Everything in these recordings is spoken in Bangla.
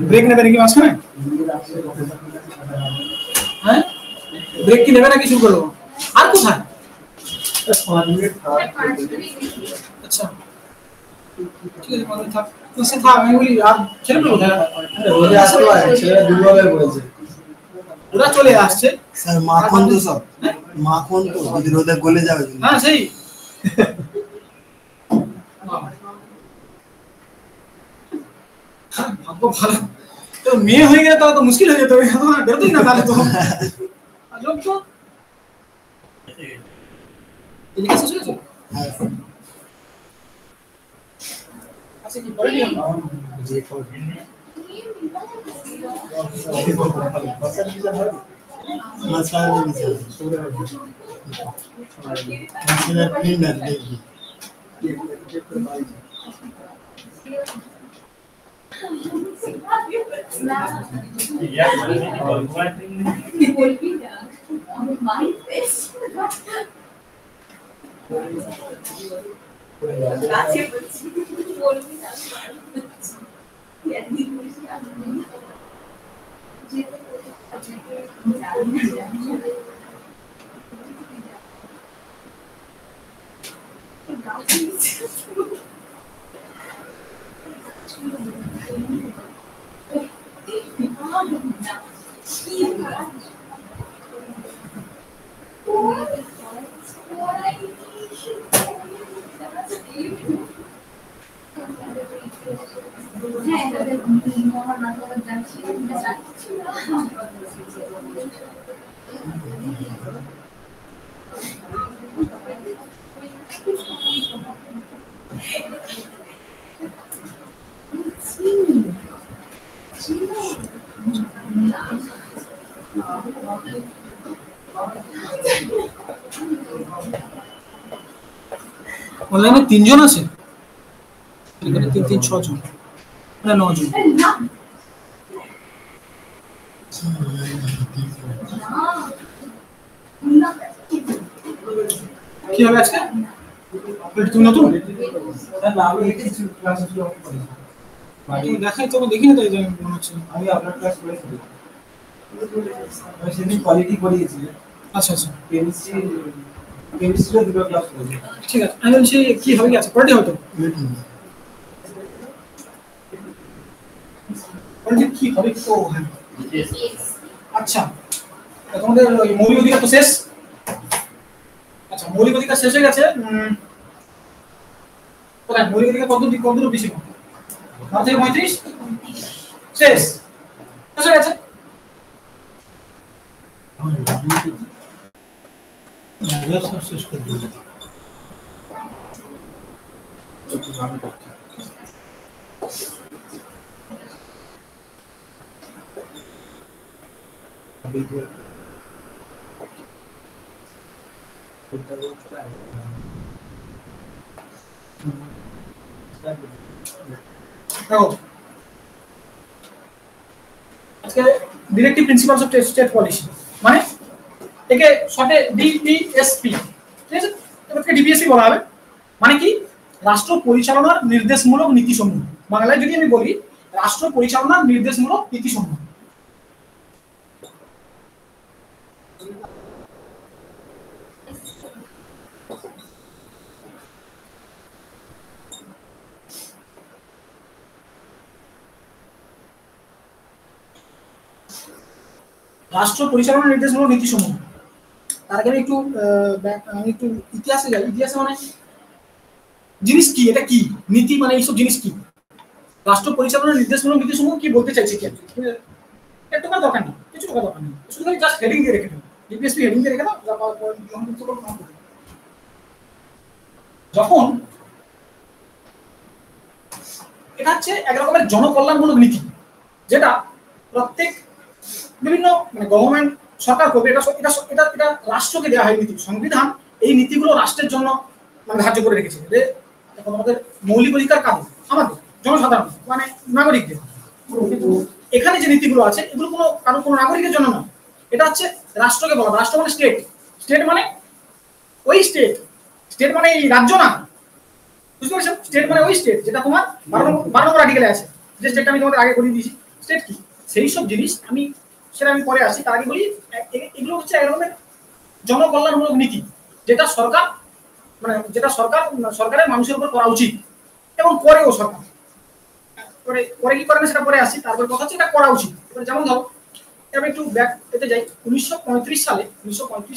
ব্রেক নেবে নাকি মাঝখানে? হ্যাঁ ব্রেক কি নেবে নাকি শুরু করবো? আর কোথায়? আচ্ছা ঠিক আছে মানে থাক সে থাক আমি বলি আর ছেলেগুলো কোথায়? রোজে আসতে পারে ছেলেরা দুর্বল বলেছে ওরা চলে আসছে স্যার মাখন তো সব মাখন তো যদি রোদে গলে যাবে হ্যাঁ সেই ভাগ্য ভালো তো মেয়ে হয়ে গেলে তো মুশকিল হয়ে যেত বেরোতেই না তাহলে তো আজব তো এদিকে শেষ হয়েছে আচ্ছা কি পড়ে নিলাম যে পড়ে মাসাল দিছে পুরো মাসাল পিন্ডার দেখি অনলাইনে 3 জন আছে এখানে 3 3 6 জন না 9 জন কি হবে আজকে তুমি নতুন না আমি কিছু ক্লাস শুরু করেছি আমি দেখাই তো দেখি না তাই মনে হচ্ছে আমি আপনার ক্লাস করেছি আমি সেদিন কোয়ালিটি পড়িয়েছি আচ্ছা আচ্ছা কেমিস্ট্রি দুটো ক্লাস করেছি ঠিক আছে আমি বলছি কি হবে কি আছে পড়তে হতো পড়তে কি হবে তো হ্যাঁ আচ্ছা তোমাদের মৌলিক অধিকার তো শেষ আচ্ছা মৌলিক অধিকার শেষ হয়ে গেছে কোথায় মৌলিক অধিকার কত বেশি কত থেকে 35 শেষ শেষ হয়ে গেছে শেষ করে দিই আজকে directive principles of state policy মানে একে শর্টে ডিপিএসপি ঠিক আছে এটাকে ডিপিএসপি বলা হবে মানে কি রাষ্ট্র পরিচালনার নির্দেশমূলক নীতিসমূহ বাংলায় যদি আমি বলি রাষ্ট্র পরিচালনার নির্দেশমূলক নীতিসমূহ রাষ্ট্র পরিচালনার নির্দেশমূলক নীতিসমূহ তার আগে আমি একটু ইতিহাসে যাই ইতিহাসে মানে জিনিস কি এটা কি নীতি মানে এইসব জিনিস কি রাষ্ট্র পরিচালনার নির্দেশমূলক নীতিসমূহ কি বলতে চাইছে কি একটু কোনো দরকার নেই কিছু টাকা দরকার নেই শুধু জাস্ট হেডিং দিয়ে রেখে দাও ডিপিএসপি হেডিং দিয়ে রেখে দাও যখন এটা হচ্ছে এক রকমের জনকল্যাণমূলক নীতি যেটা প্রত্যেক বিভিন্ন মানে গভর্নমেন্ট সরকার করবে এটা এটা এটা রাষ্ট্রকে দেওয়া হয় নীতি সংবিধান এই নীতিগুলো রাষ্ট্রের জন্য মানে ধার্য করে রেখেছে যে এখন আমাদের মৌলিক অধিকার কাদের আমাদের জনসাধারণ মানে নাগরিকদের কিন্তু এখানে যে নীতিগুলো আছে এগুলো কোনো নাগরিকের জন্য না এটা হচ্ছে রাষ্ট্রকে বলা রাষ্ট্র মানে স্টেট স্টেট মানে ওই স্টেট মানে এই রাজ্য না বুঝতে পারছেন স্টেট মানে ওই স্টেট যেটা তোমার 12 নম্বর আর্টিকেলে আছে যে স্টেটটা আমি তোমাদের আগে বলে দিয়েছি স্টেট কি সেই সব জিনিস আমি সেটা আমি পরে আসি। তার আগে বলি এগুলো হচ্ছে এক রকমের জনকল্যাণমূলক নীতি, যেটা সরকার মানে যেটা সরকারের মানুষের উপর করা উচিত এবং করেও সরকার। পরে পরে কি করে না সেটা পরে আসি। তারপরে কথা হচ্ছে এটা করা উচিত। যেমন ধরো আমি একটু ব্যাক এতে যাই। 1935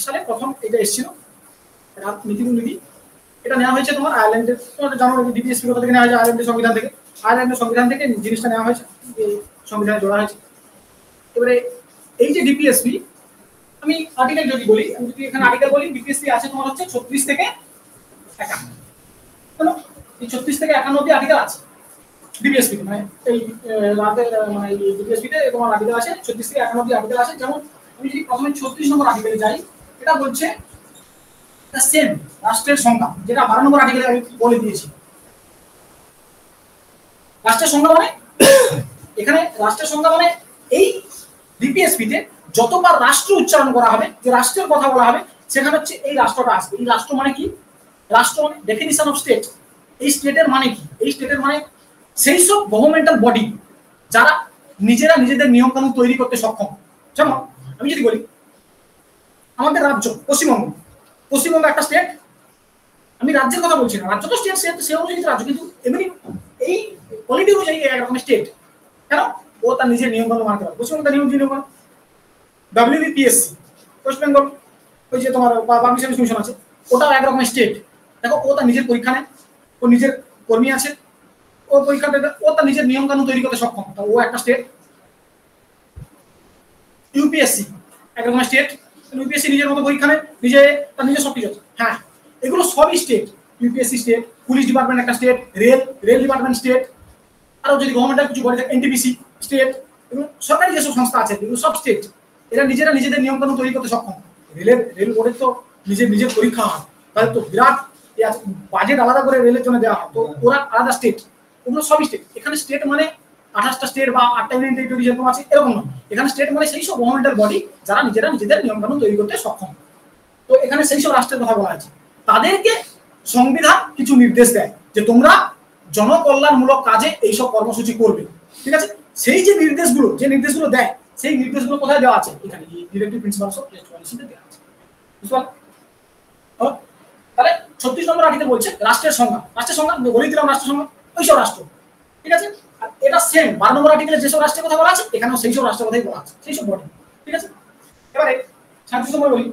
সালে প্রথম এটা এসেছিল নীতি। এটা নেওয়া হয়েছে তোমার আয়ারল্যান্ডের, তোমার জানো ডিপিএসপি কোথা থেকে নেওয়া হয়েছে? আয়ারল্যান্ডের সংবিধান থেকে। আয়ারল্যান্ডের সংবিধান থেকে জিনিসটা নেওয়া হয়েছে, এই সংবিধানে জোড়া হয়েছে। এবারে এই যে ডিপিএসপি, আমি আর্টিকেল যদি বলি, আমি যদি এখানে আর্টিকেল বলি, ডিপিএসপি আছে তোমার হচ্ছে 36 থেকে 51। কেন এই 36 থেকে 51 অবধি আর্টিকেল আছে ডিপিএসপি, মানে এই রাতে মানে এই ডিপিএসপিতে তোমার আর্টিকেল আছে 36 থেকে 51 অবধি আর্টিকেল আছে। যেমন আমি যদি প্রথমে 36 নম্বর আর্টিকেলে যাই, এটা বলছে সেম রাষ্ট্রের সংজ্ঞা, যেটা 12 নম্বর আর্টিকেলে আমি বলে দিয়েছি। রাষ্ট্রের সংজ্ঞা মানে এখানে রাষ্ট্রের সংজ্ঞা মানে এই ডিপিএসপিতে যতবার রাষ্ট্র উচ্চারণ করা হবে, যে রাষ্ট্রের কথা বলা হবে, সেখানে হচ্ছে এই রাষ্ট্রটা আসবে। এই রাষ্ট্র মানে কি? রাষ্ট্র মানে ডেফিনিশন অফ স্টেট। এই স্টেটের মানে কি? এই স্টেটের মানে সেই সব গভর্নমেন্টাল বডি যারা নিজেরা নিজেদের নিয়ম কানুন তৈরি করতে সক্ষম। যেমন আমি যদি বলি আমাদের রাজ্য পশ্চিমবঙ্গ একটা স্টেট। আমি রাজ্যের কথা বলছি না, রাজ্য তো স্টেট, সে অনুযায়ী রাজ্য, কিন্তু এমনি এই পলিটি অনুযায়ী একরকম স্টেট। কেন? ও তার নিজের নিয়ম কানুন মানতে পারে। পশ্চিমবঙ্গ তার নিয়ম কানুন। WBPSC ওয়েস্ট বেঙ্গল, ওই যে তোমার পাবলিক সার্ভিস কমিশন আছে, ওটাও একরকম স্টেট। দেখো ও তার নিজের পরীক্ষা নেয়, ও নিজের কর্মী আছে, ও পরীক্ষা দেবে, ও তার নিজের নিয়ম কানুন তৈরি করতে সক্ষম, তা ও একটা স্টেট। ইউপিএসসি একরকম স্টেট। ইউপিএসসি নিজের মতো পরীক্ষা নেয়, তার নিজের সব কিছু আছে। হ্যাঁ, এগুলো সবই state. UPSC state, police department একটা স্টেট, রেল ডিপার্টমেন্ট স্টেট, আরো যদি গভর্নমেন্টের কিছু বলে থাকে এনটিপিসি স্টেট, এবং সরকারি যেসব সংস্থা আছে এগুলো সব স্টেট। এরা নিজেরা নিজেদের নিয়ম কানুন তৈরি করতে সক্ষম। রেল বোর্ডের তো নিজের পরীক্ষা হয়, তাহলে তো বিরাট বাজেট আলাদা করে রেলের জন্য দেওয়া হয়, তো ওরা আলাদা স্টেট। ওগুলো সবই স্টেট। এখানে স্টেট মানে 28টা স্টেট বা 8টা ইউনিয়ন টেরিটরি যেরকম আছে এরকম নয়। এখানে স্টেট মানে সেই সব গভর্নমেন্টাল বডি যারা নিজেরা নিজেদের নিয়ম কানুন তৈরি করতে সক্ষম। তো এখানে সেই সব রাষ্ট্রের কথা বলা আছে। তাদেরকে সংবিধান কিছু নির্দেশ দেয় যে তোমরা জনকল্যাণমূলক কাজে এইসব কর্মসূচি করবে, ঠিক আছে? সেই যে নির্দেশগুলো দেয়, সেই নির্দেশগুলো কোথায় দেওয়া আছে? এখানে ডিরেক্টিভ প্রিন্সিপালস অফ স্টেট পলিসিতে দেওয়া আছে। বুঝতে পারলে? তাহলে 36 নম্বর আর্টিকেল বলছে রাষ্ট্রের সংজ্ঞা বলে দিলাম, রাষ্ট্রের সংজ্ঞা ওইসব রাষ্ট্র, ঠিক আছে? আর এটা সেম 12 নম্বর আর্টিকেলে যেসব রাষ্ট্রের কথা বলা আছে, এখানেও সেই সব রাষ্ট্রের কথাই বলা আছে, সেই সব বডি, ঠিক আছে? এবারে 37 নম্বর বলি,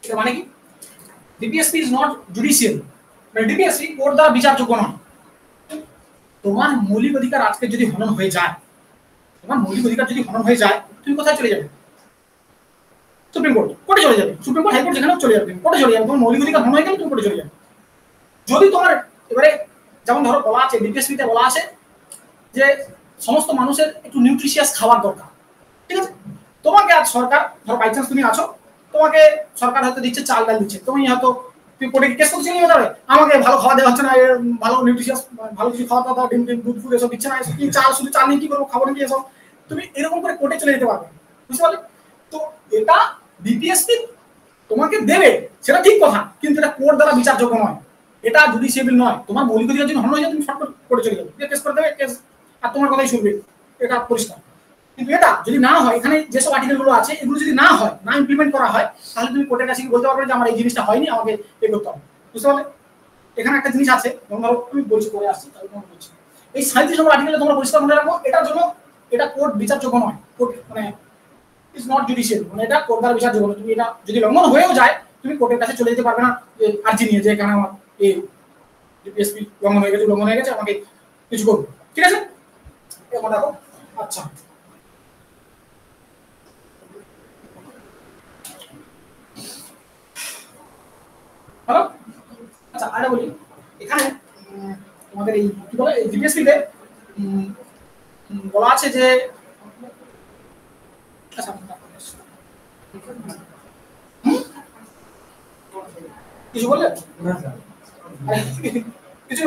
এটা মানে কি? ডিপিএসপি ইজ নট জুডিশিয়াল, মানে ডিপিএসপি কোর্ট দ্বারা বিচারযোগ্য নয়। তোমার মৌলিক অধিকার আজকে যদি হনন হয়ে যায়, তুমি কোথায় চলে যাবে? সুপ্রিম কোর্টে চলে যাবে। সুপ্রিম কোর্ট, হাইকোর্ট, যেখানেও চলে যাবে, কোর্টে চলে যাবে। তোমার মৌলিক অধিকার হনন হয়ে গেলে তুমি কোর্টে চলে যাবে। যদি তোমার এবারে যেমন ধরো বলা আছে, ডিপিএসপিতে বলা আছে যে সমস্ত মানুষের একটু নিউট্রিশিয়াস খাবার দরকার, ঠিক আছে? তোমাকে আজ সরকার, ধরো বাই চান্স তুমি আছো, তোমাকে সরকার হয়তো দিচ্ছে চাল ডাল দিচ্ছে, তুমি হয়তো কোর্টে কেস করতে চলে যাবে, আমাকে ভালো খাওয়া দেওয়া হচ্ছে না, ভালো নিউট্রিশিয়াস ভালো কিছু খাওয়া দাওয়া, ডিম দুধ ফুড এসব দিচ্ছে না, কি চাল শুধু চাল নিয়ে কি করবো, খাবো নাকি এসব, তুমি এরকম করে কোর্টে চলে যেতে পারবে। বুঝতে পারলে? তো এটা ডিপিএসপি তোমাকে দেবে, সেটা ঠিক কথা, কিন্তু এটা কোর্ট দ্বারা বিচারযোগ্য নয়, এটা জুডিশিয়েবল নয়। তোমার মৌলিক অধিকার যদি হনন হয়ে যায়, তুমি শর্টকাট কোর্টে চলে যাবে, কেস করে দেবে, কেস আর তোমার কথাই শুনবে, এটা পরিষ্কার। কিন্তু এটা যদি না হয়, এখানে যেসব আর্টিকেলগুলো আছে এগুলো যদি না হয়, না ইমপ্লিমেন্ট করা হয়, তাহলে তুমি কোর্টের কাছে বলতে পারবে যে আমার এই জিনিসটা হয়নি, আমাকে এ করতে হবে। বুঝতে পারলে? এখানে একটা জিনিস আছে, ধরো আমি বলছি, পরে আসছি, তাহলে তোমাকে বলছি। এই 37 নম্বর আর্টিকেলে তোমরা পরিষ্কার মনে রাখো, এটার জন্য এটা কোর্ট বিচারযোগ্য নয়, কোর্ট মানে ইজ নট জুডিশিয়াল, মানে এটা কোর্ট দ্বারা বিচারযোগ্য নয়। তুমি এটা যদি লঙ্ঘন হয়েও যায়, তুমি কোর্টের কাছে চলে যেতে পারবে না যে আর্জি নিয়ে, যে এখানে আমার এই ডিপিএসপি লঙ্ঘন হয়ে গেছে, আমাকে কিছু করবে, ঠিক আছে? এরকম দেখো। আচ্ছা, হ্যালো। আচ্ছা আরে বলি এখানে আমাদের এই কি বলে ডিপিএসপিতে বলা আছে যে আচ্ছা কিছু বললে কিছু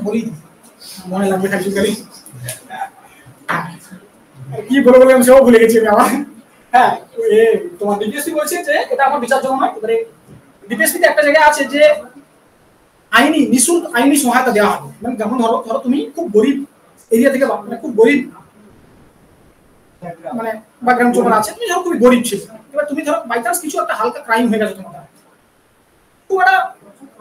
বলি মনে লাগবে খালি খালি কি বলে বলে আমি সব ভুলে গেছি আমার। হ্যাঁ তোমার ডিপিএসপি বলছে যে এটা আমার বিচারযোগ্য নয়। এবারে ডিপিএসপিতে একটা জায়গা আছে যে আইনি নিঃশুল্ক আইনি সহায়তা দেওয়া হবে। মানে যেমন ধরো ধরো তুমি খুব গরিব এরিয়া থেকে মানে খুব গরিব মানে ব্যাকগ্রাউন্ড চোপড়া আছে, তুমি ধরো খুবই গরিব ছিল, এবার তুমি ধরো বাই চান্স কিছু একটা হালকা ক্রাইম হয়ে গেছে তোমার, খুব একটা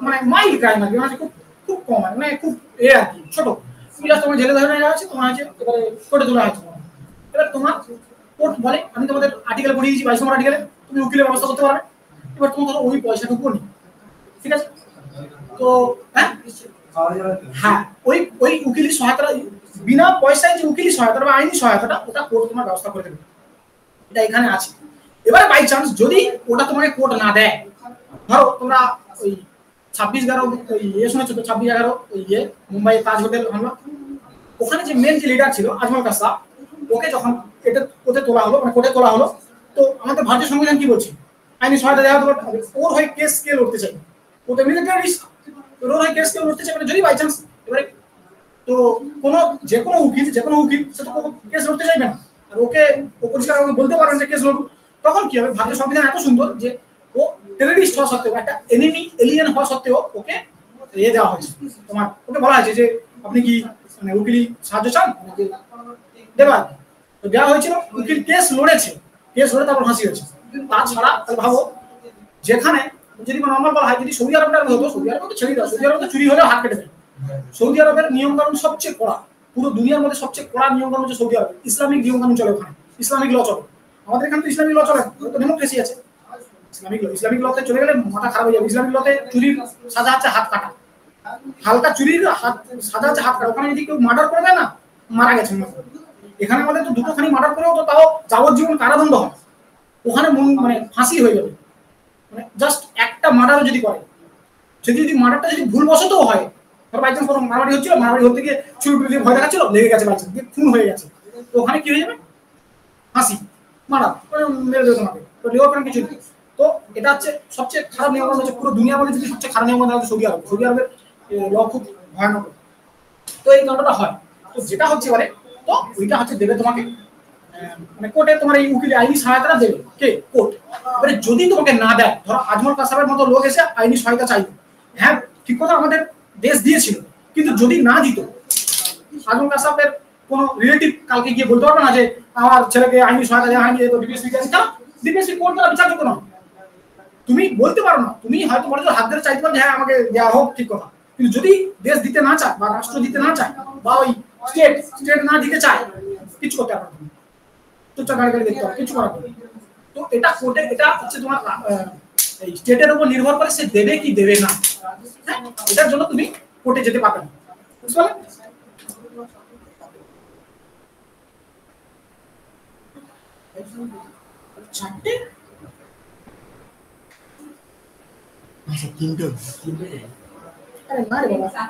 মানে মাইল্ড ক্রাইম আর কি, মানে খুব খুব কম মানে খুব আর কি ছোট, তুমি জাস্ট তোমার জেলে ধরে নেওয়া আছে, তোমার আছে এবারে কোর্টে তোলা হয়েছে। এবার তোমার কোর্ট বলে আমি তোমাদের আর্টিকেল পড়িয়ে দিয়েছি 22 নম্বর আর্টিকেলে তুমি উকিলের ব্যবস্থা করতে পারবে। এবার তোমার ধরো ওই পয়সাটুকু নেই, ঠিক আছে, তো হ্যাঁ ওই ওই উকিলের সহায়তা বিনা পয়সায় যে উকিলের সহায়তা বা আইনি সহায়তাটা ওটা কোর্ট তোমার ব্যবস্থা করে দেবে, এটা এখানে আছে। এবারে বাই চান্স যদি ওটা তোমাকে কোর্ট না দেয়, ধরো তোমরা ওই 26/11 ওই শুনেছো তো 26/11 ওই মুম্বাই তাজ হোটেল হামলা, ওখানে যে মেন যে লিডার ছিল আজমল কাসাব, ওকে যখন এটা কোর্টে তোলা হলো মানে কোর্টে তোলা হলো, তো আমাদের ভারতীয় সংবিধান কি বলছে আইনি সহায়তা দেওয়া হবে, ওর হয়ে কেস কে লড়তে চাই, ওটা মিলিটারি ওর হয়ে কেস কে লড়তে চাই, মানে যদি বাই চান্স এবারে তো যে কোনো উকিল সে তো কেস লড়তে চাইবে না, আর ওকে ও পরিষ্কার আমাকে বলতে পারেন যে কেস লড়বো, তখন কি হবে ভারতীয় সংবিধান এত সুন্দর যে ও টেররিস্ট হওয়া সত্ত্বেও একটা এনিমি এলিয়েন হওয়া সত্ত্বেও ওকে দেওয়া হয়েছে, তোমার ওকে বলা হয়েছে যে আপনি কি মানে উকিলি সাহায্য চান দেবার, তো দেওয়া হয়েছিল, উকিল কেস লড়ে তারপর ফাঁসি হয়েছে। তাছাড়া ভাবো যেখানে যদি নর্মাল বলা হয় যদি সৌদি আরবটা হতো, সৌদি আরব তো ছেড়ে দাও, সৌদি আরব তো চুরি হলেও হাত কেটে দেয়, সৌদি আরবের নিয়ম কানুন সবচেয়ে কড়া, পুরো দুনিয়ার মধ্যে সবচেয়ে কড়া নিয়ম কানুন হচ্ছে সৌদি আরব, ইসলামিক নিয়ম কানুন চলে ওখানে, ইসলামিক ল চলে, আমাদের এখানে তো ইসলামিক ল চলে, তো ডেমোক্রেসি আছে, ইসলামিক লতে চলে গেলে মাথা খারাপ হয়ে যাবে, ইসলামিক লতে চুরির সাজা হচ্ছে হাত কাটা, হালকা চুরির হাত সাজা হচ্ছে হাত কাটা, ওখানে যদি কেউ মার্ডার করে দেয় না মারা গেছে, এখানে আমাদের তো দুটোখানি মার্ডার করেও তো তাও যাবজ্জীবন কারাদণ্ড হয়, ওখানে মানে ফাঁসি হয়ে যাবে, মানে জাস্ট একটা মার্ডার যদি করে, যদি মার্ডারটা যদি ভুলবশত হয়, ধর বাই চান্স কোনো মারামারি হচ্ছিল, মারামারি হতে গিয়ে ছুরি দিয়ে ভয় দেখাচ্ছিল, লেগে গেছে বাই চান্স দিয়ে খুন হয়ে গেছে, তো ওখানে কি হয়ে যাবে ফাঁসি মারা মেরে দেবে তোমাকে, তো লেওয়ার কারণ কিছু নেই। তো এটা হচ্ছে সবচেয়ে খারাপ নিয়ম হচ্ছে পুরো দুনিয়ার মধ্যে যদি সবচেয়ে খারাপ নিয়ম হচ্ছে সৌদি আরব, সৌদি আরবের ল খুব ভয়ানক, তো এই কারণটা হয়, তো যেটা হচ্ছে এবারে তো ওইটা হচ্ছে দেবে তোমাকে মানে কোর্টে তোমার এই উকিল আইনি সহায়তা দেবে কে কোর্ট, এবারে যদি তোমাকে না দেয়, ধরো আজমল কাসাবের মতো লোক এসে আইনি সহায়তা চাইবে, হ্যাঁ ঠিক কথা আমাদের দেশ দিয়েছিল, কিন্তু যদি না দিত আজমল কাসাবের কোনো রিলেটিভ কালকে গিয়ে বলতে পারবে না যে আমার ছেলেকে আইনি সহায়তা দেওয়া হয়নি, তো ডিপিএসপি গেছে, না ডিপিএসপি কোর্ট দ্বারা বিচারযোগ্য নয়, তুমি বলতে পারো না, তুমি হয়তো বলে হাত ধরে চাইতে পারো যে হ্যাঁ আমাকে দেওয়া হোক ঠিক কথা, কিন্তু যদি দেশ দিতে না চায় বা রাষ্ট্র দিতে না চায় বা ওই স্টেট না দিতে চায় কিছু করতে পারবে না, চুপচাপ গাড়ি দেখতে হবে, কিছু করার নেই। তো এটা কোর্টে এটা হচ্ছে তোমার এই স্টেটের উপর নির্ভর করে সে দেবে কি দেবে না, হ্যাঁ এটার জন্য তুমি কোর্টে যেতে পারবে না, বুঝতে পারলে? চারটে আরে না রে বাবা,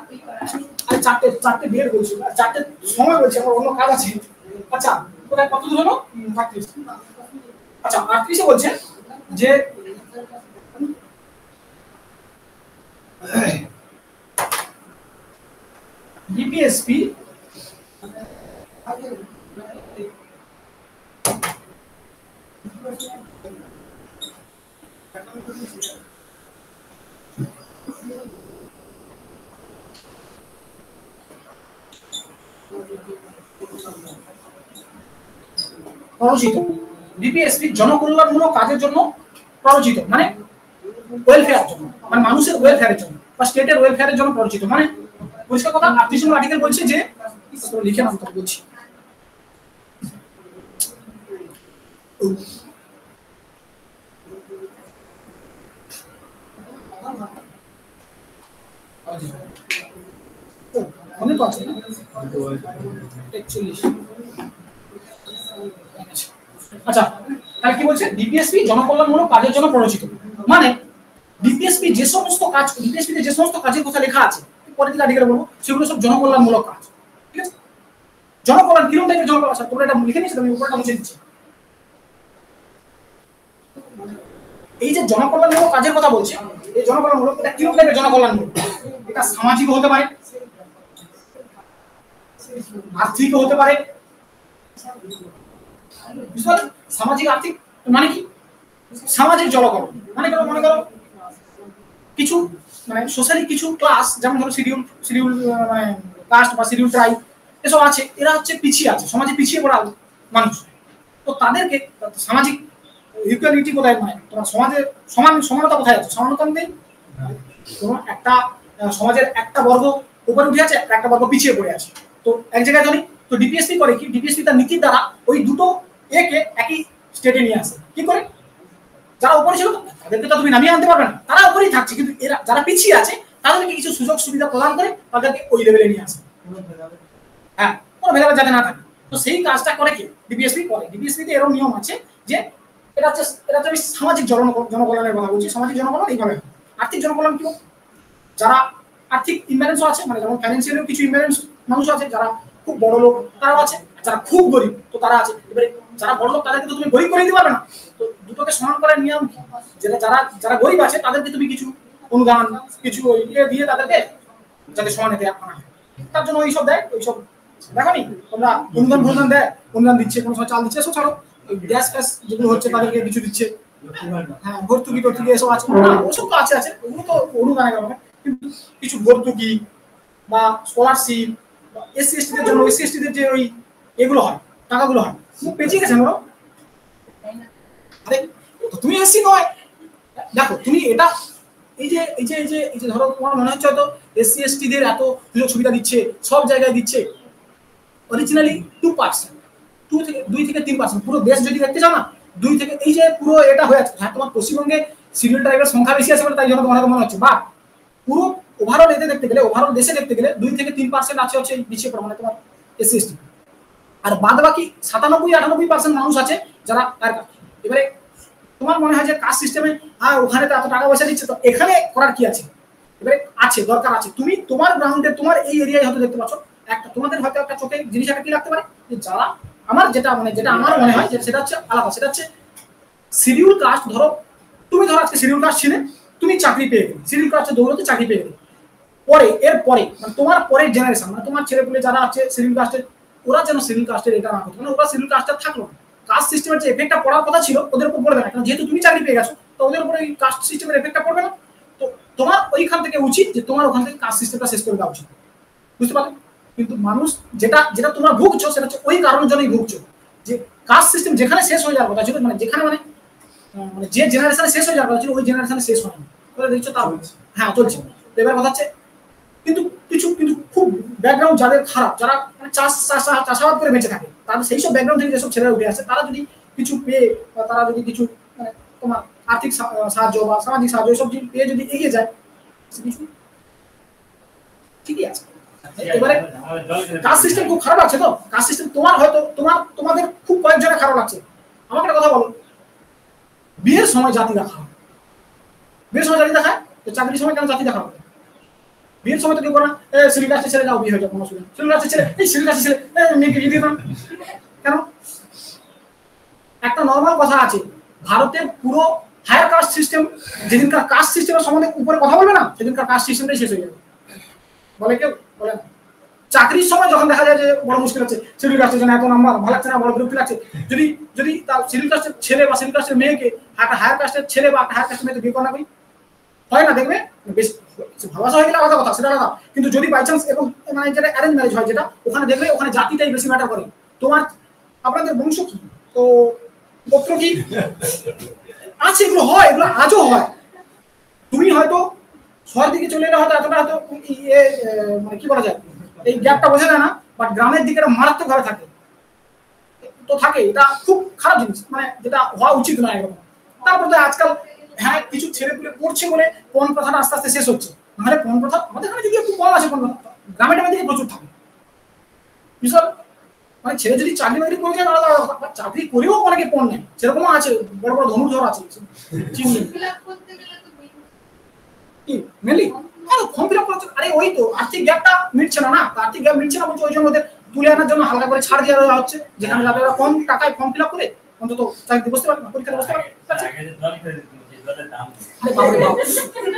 আরে চারটে বিয়ের বলছি, চারটে সময় বলছি, আমার অন্য কাজ আছে। আচ্ছা কোথায় কত দূর হলো 38, আচ্ছা 38 বলছে যে ডিপিএসপি প্ররোচিত, ডিপিএসপি জনকল্যাণমূলক কাজের জন্য প্ররোচিত, মানে ওয়েলফেয়ার জন্য, মানে মানুষের ওয়েলফেয়ারের জন্য বা স্টেটের ওয়েলফেয়ারের জন্য প্ররোচিত, মানে পরিষ্কার কথা 38 নম্বর আর্টিকেল বলছে যে লিখে নাম তো বলছি অনেক আছে 41। আচ্ছা তাহলে তাহলে কি বলছে ডিপিএসপি জনকল্যাণমূলক কাজের জন্য প্ররোচিত, মানে ডিপিএসপি যে সমস্ত কাজ, ডিপিএসপি তে যে সমস্ত কাজের কথা লেখা আছে পরের দিকে আর্টিকেলে বলবো সেগুলো সব জনকল্যাণমূলক কাজ। ঠিক আছে, জনকল্যাণ কিরকম টাইপের জনকল্যাণ আছে তোমরা এটা লিখে নিয়েছো, আমি উপরটা মুছে দিচ্ছি। এই যে জনকল্যাণমূলক কাজের কথা বলছি, এই জনকল্যাণমূলক এটা কিরকম টাইপের জনকল্যাণমূলক? এটা সামাজিক হতে পারে, আর্থিক হতে পারে, বুঝতে সামাজিক আর্থিক মানে কি? সামাজিক জনকল্যাণ মানে মনে করো কিছু মানে সোশ্যালি কিছু ক্লাস, যেমন ধরো শিডিউল মানে কাস্ট বা শিডিউল ট্রাইব এসব আছে, এরা হচ্ছে পিছিয়ে আছে, সমাজে পিছিয়ে পড়া মানুষ, তো তাদেরকে সামাজিক ইকুয়ালিটি কোথায়, মানে তোমার সমাজে সমানতা কোথায় আছে? সমানতা নেই। তোমার একটা সমাজের একটা বর্গ উপরে উঠে আছে, একটা বর্গ পিছিয়ে পড়ে আছে, তো এক জায়গায় জানি তো ডিপিএসপি করে কি, ডিপিএসপি তার নীতির দ্বারা ওই দুটো একে একই স্টেটে নিয়ে আসে। কি করে? যারা উপরে ছিল তাদেরকে তো তুমি নামিয়ে আনতে পারবে না, তারা উপরেই থাকছে, কিন্তু এরা যারা পিছিয়ে আছে তাদেরকে কিছু সুযোগ সুবিধা প্রদান করে তাদেরকে ওই লেভেলে নিয়ে আসে। হ্যাঁ, কোনো ভেদাভেদ যাতে না থাকে, তো সেই কাজটা করে কি ডিপিএসপি করে। ডিপিএসপি তে এরকম নিয়ম আছে যে এটা হচ্ছে আমি সামাজিক জনকল্যাণের কথা বলছি। সামাজিক জনকল্যাণ এইভাবে। আর্থিক জনকল্যাণ কি? যারা আর্থিক ইমব্যালেন্সও আছে, মানে যেমন ফাইন্যান্সিয়ালিও কিছু ইমব্যালেন্স মানুষ আছে, যারা খুব বড় লোক তারাও আছে, যারা খুব গরিব তো তারা আছে। এবারে যারা বড় লোক তাদেরকে তো তুমি গরিব করে দিতে পারবে না, তো দুটোকে সমান করার নিয়ম কি? যেটা যারা গরিব আছে তাদেরকে তুমি কিছু অনুদান, কিছু ইয়ে দিয়ে তাদেরকে যাতে সমানে দেয়া আনা হয়, তার জন্য ওইসব দেয়। ওইসব দেখো নি তোমরা, অনুদান দেয়, অনুদান দিচ্ছে, কোনো সময় চাল দিচ্ছে, এসব ছাড়ো গ্যাস ফ্যাস যেগুলো হচ্ছে তাদেরকে কিছু দিচ্ছে। হ্যাঁ, ভর্তুকি টর্তুকি এসব আছে, ওসব তো আছে, ওগুলো তো অনুদানের ব্যাপার। কিন্তু কিছু ভর্তুকি বা স্কলারশিপ বা এসসি এসটিদের জন্য, এসসি এসটিদের যে ওই এগুলো হয়, টাকাগুলো হয়, খুব পেঁচিয়ে গেছে ওরা। আরে তুমি এসসি নয়, দেখো তুমি এটা এই যে ধরো তোমার মনে হচ্ছে হয়তো এসসি এসটিদের এত সুযোগ সুবিধা দিচ্ছে, সব জায়গায় দিচ্ছে, অরিজিনালি 2%, 2 থেকে 3%। পুরো দেশ যদি দেখতে চাও না, 2 থেকে এই যে পুরো এটা হয়ে আছে। হ্যাঁ, তোমার পশ্চিমবঙ্গে শিডিউল ট্রাইবের সংখ্যা বেশি আছে বলে তাই জন্য তোমার মনে হচ্ছে, বা পুরো ওভারঅল এতে দেখতে গেলে, ওভারঅল দেশে দেখতে গেলে 2 থেকে 3% আছে হচ্ছে পিছিয়ে পড়া, মানে তোমার এসসি এসটি। আর বাদ বাকি 97-98% মানুষ আছে যারা তার। এবারে তোমার মনে হয় যে কাস্ট সিস্টেমে হ্যাঁ ওখানে তো এত টাকা পয়সা দিচ্ছে, তো এখানে করার কি আছে? এবারে আছে, দরকার আছে। তুমি তোমার গ্রাউন্ডে, তোমার এই এরিয়ায় হয়তো দেখতে পাচ্ছ একটা, তোমাদের হয়তো একটা চোখে জিনিসটা কি লাগতে পারে যে যারা আমার যেটা আমার মনে হয় যে সেটা হচ্ছে আলাদা, সেটা হচ্ছে শিডিউল কাস্ট। ধরো তুমি আজকে শিডিউল কাস্ট ছিলে, তুমি চাকরি পেয়ে গেলে, শিডিউল কাস্টের দৌলতে চাকরি পেয়ে গেলে, পরে মানে তোমার পরের জেনারেশন, মানে তোমার ছেলেপুলে যারা আছে শিডিউল কাস্টের, ওরা যেন শিডিউল কাস্টের এটা না করতো, মানে ওরা শিডিউল কাস্টটা থাকলো না। কাস্ট সিস্টেমের যে এফেক্টটা পড়ার কথা ছিল ওদের উপর পড়বে না, কারণ যেহেতু তুমি চাকরি পেয়ে গেছো, তো ওদের উপরে এই কাস্ট সিস্টেমের এফেক্টটা পড়বে না। তো তোমার ওইখান থেকে উচিত যে তোমার ওখান থেকে কাস্ট সিস্টেমটা শেষ করে দেওয়া উচিত, বুঝতে পারলে? কিন্তু মানুষ যেটা তোমরা ভুগছো সেটা হচ্ছে ওই কারণের জন্যই ভুগছো, যে কাস্ট সিস্টেম যেখানে শেষ হয়ে যাওয়ার কথা ছিল, মানে যেখানে মানে যে জেনারেশনে শেষ হয়ে যাওয়ার কথা ছিল ওই জেনারেশনে শেষ হয়নি, দেখছো তা হ্যাঁ চলছে। তো এবার কথা হচ্ছে কিন্তু খুব ব্যাকগ্রাউন্ড যাদের খারাপ, যারা মানে চাষাবাদ করে বেঁচে থাকে, তাদের সেই সব ব্যাকগ্রাউন্ড থেকে যেসব ছেলেরা উঠে আসে, তারা যদি কিছু পেয়ে বা তারা যদি কিছু মানে তোমার আর্থিক সাহায্য বা সামাজিক সাহায্য এসব পেয়ে যদি এগিয়ে যায়, কিছু ঠিকই আছে। এবারে কাস্ট সিস্টেম খুব খারাপ আছে, তো কাস্ট সিস্টেম তোমার হয়তো তোমাদের খুব কয়েকজনের খারাপ লাগছে। আমাকে একটা কথা বলো, বিয়ের সময় জাতি দেখা হয়, বিয়ের সময় জাতি দেখায়, তো চাকরির সময় কেন জাতি দেখা হবে? বিয়ের সময় তো কেউ করে না শিডিউল কাস্টের ছেলে যাও বিয়ে হয়ে যাও, কোনো অসুবিধা, শিডিউল কাস্টের ছেলে শিডিউল কাস্টের ছেলে মেয়েকে বিয়ে দিয়ে দাও কেন? একটা নর্মাল কথা আছে, ভারতের পুরো হায়ার কাস্ট সিস্টেম, যেদিনকার কাস্ট সিস্টেমের সম্বন্ধে উপরে কথা বলবে না, সেদিনকার কাস্ট সিস্টেমটাই শেষ হয়ে যাবে। বলে কেউ? বলে না। চাকরির সময় যখন দেখা যায় যে বড় মুশকিল হচ্ছে, শিডিউল কাস্টের জন্য এত নাম্বার ভালো লাগছে না, বড় বিরক্তি লাগছে, যদি তার শিডিউল কাস্টের ছেলে বা শিডিউল কাস্টের মেয়েকে একটা হায়ার কাস্টের ছেলে বা একটা হায়ার কাস্টের মেয়েকে বিয়ে করা হয় না, দেখবে বেশ ভালোবাসা হয়ে গেলে আলাদা কথা, সেটা আলাদা। কিন্তু যদি বাই চান্স এবং মানে যেটা অ্যারেঞ্জ ম্যারেজ হয়, যেটা ওখানে দেখবে ওখানে জাতিটাই বেশি ম্যাটার করে। তোমার আপনাদের বংশ কি, তো গোত্র কি আছে, এগুলো হয়, এগুলো আজও হয়। তুমি হয়তো শহরের দিকে চলে এলে হয়তো এতটা হয়তো মানে কি বলা যায়, এই গ্যাপটা বোঝা যায় না, বাট গ্রামের দিকে এটা মারাত্মক ভাবে থাকে, তো থাকে। এটা খুব খারাপ জিনিস, মানে যেটা হওয়া উচিত নয় এরকম। তারপর তো আজকাল হ্যাঁ কিছু ছেলেপুলে পড়ছে বলে পণ প্রথাটা আস্তে আস্তে শেষ হচ্ছে, নাহলে পণ প্রথা আমাদের এখানে যদি একটু কম আছে, পণ প্রথা গ্রামের দিকে প্রচুর থাকে, বুঝতে মানে ছেলে যদি চাকরি বাকরি করে যায় আলাদা ব্যাপার, চাকরি করেও অনেকে পণ নেয়, সেরকমও আছে, বড় বড় ধনুর্ধর আছে চিনি কি মেনলি। আরে ফর্ম ফিল আপ করতে, আরে ওই তো আর্থিক গ্যাপটা মিটছে না, না আর্থিক গ্যাপ মিটছে না বলছে ওই জন্য ওদের তুলে আনার জন্য হালকা করে ছাড় দেওয়া হচ্ছে, যেখানে যাদের কম টাকায় ফর্ম ফিল আপ করে অন্তত চাকরি বসতে পারবে না, পরীক্ষাতে বসতে পারবে।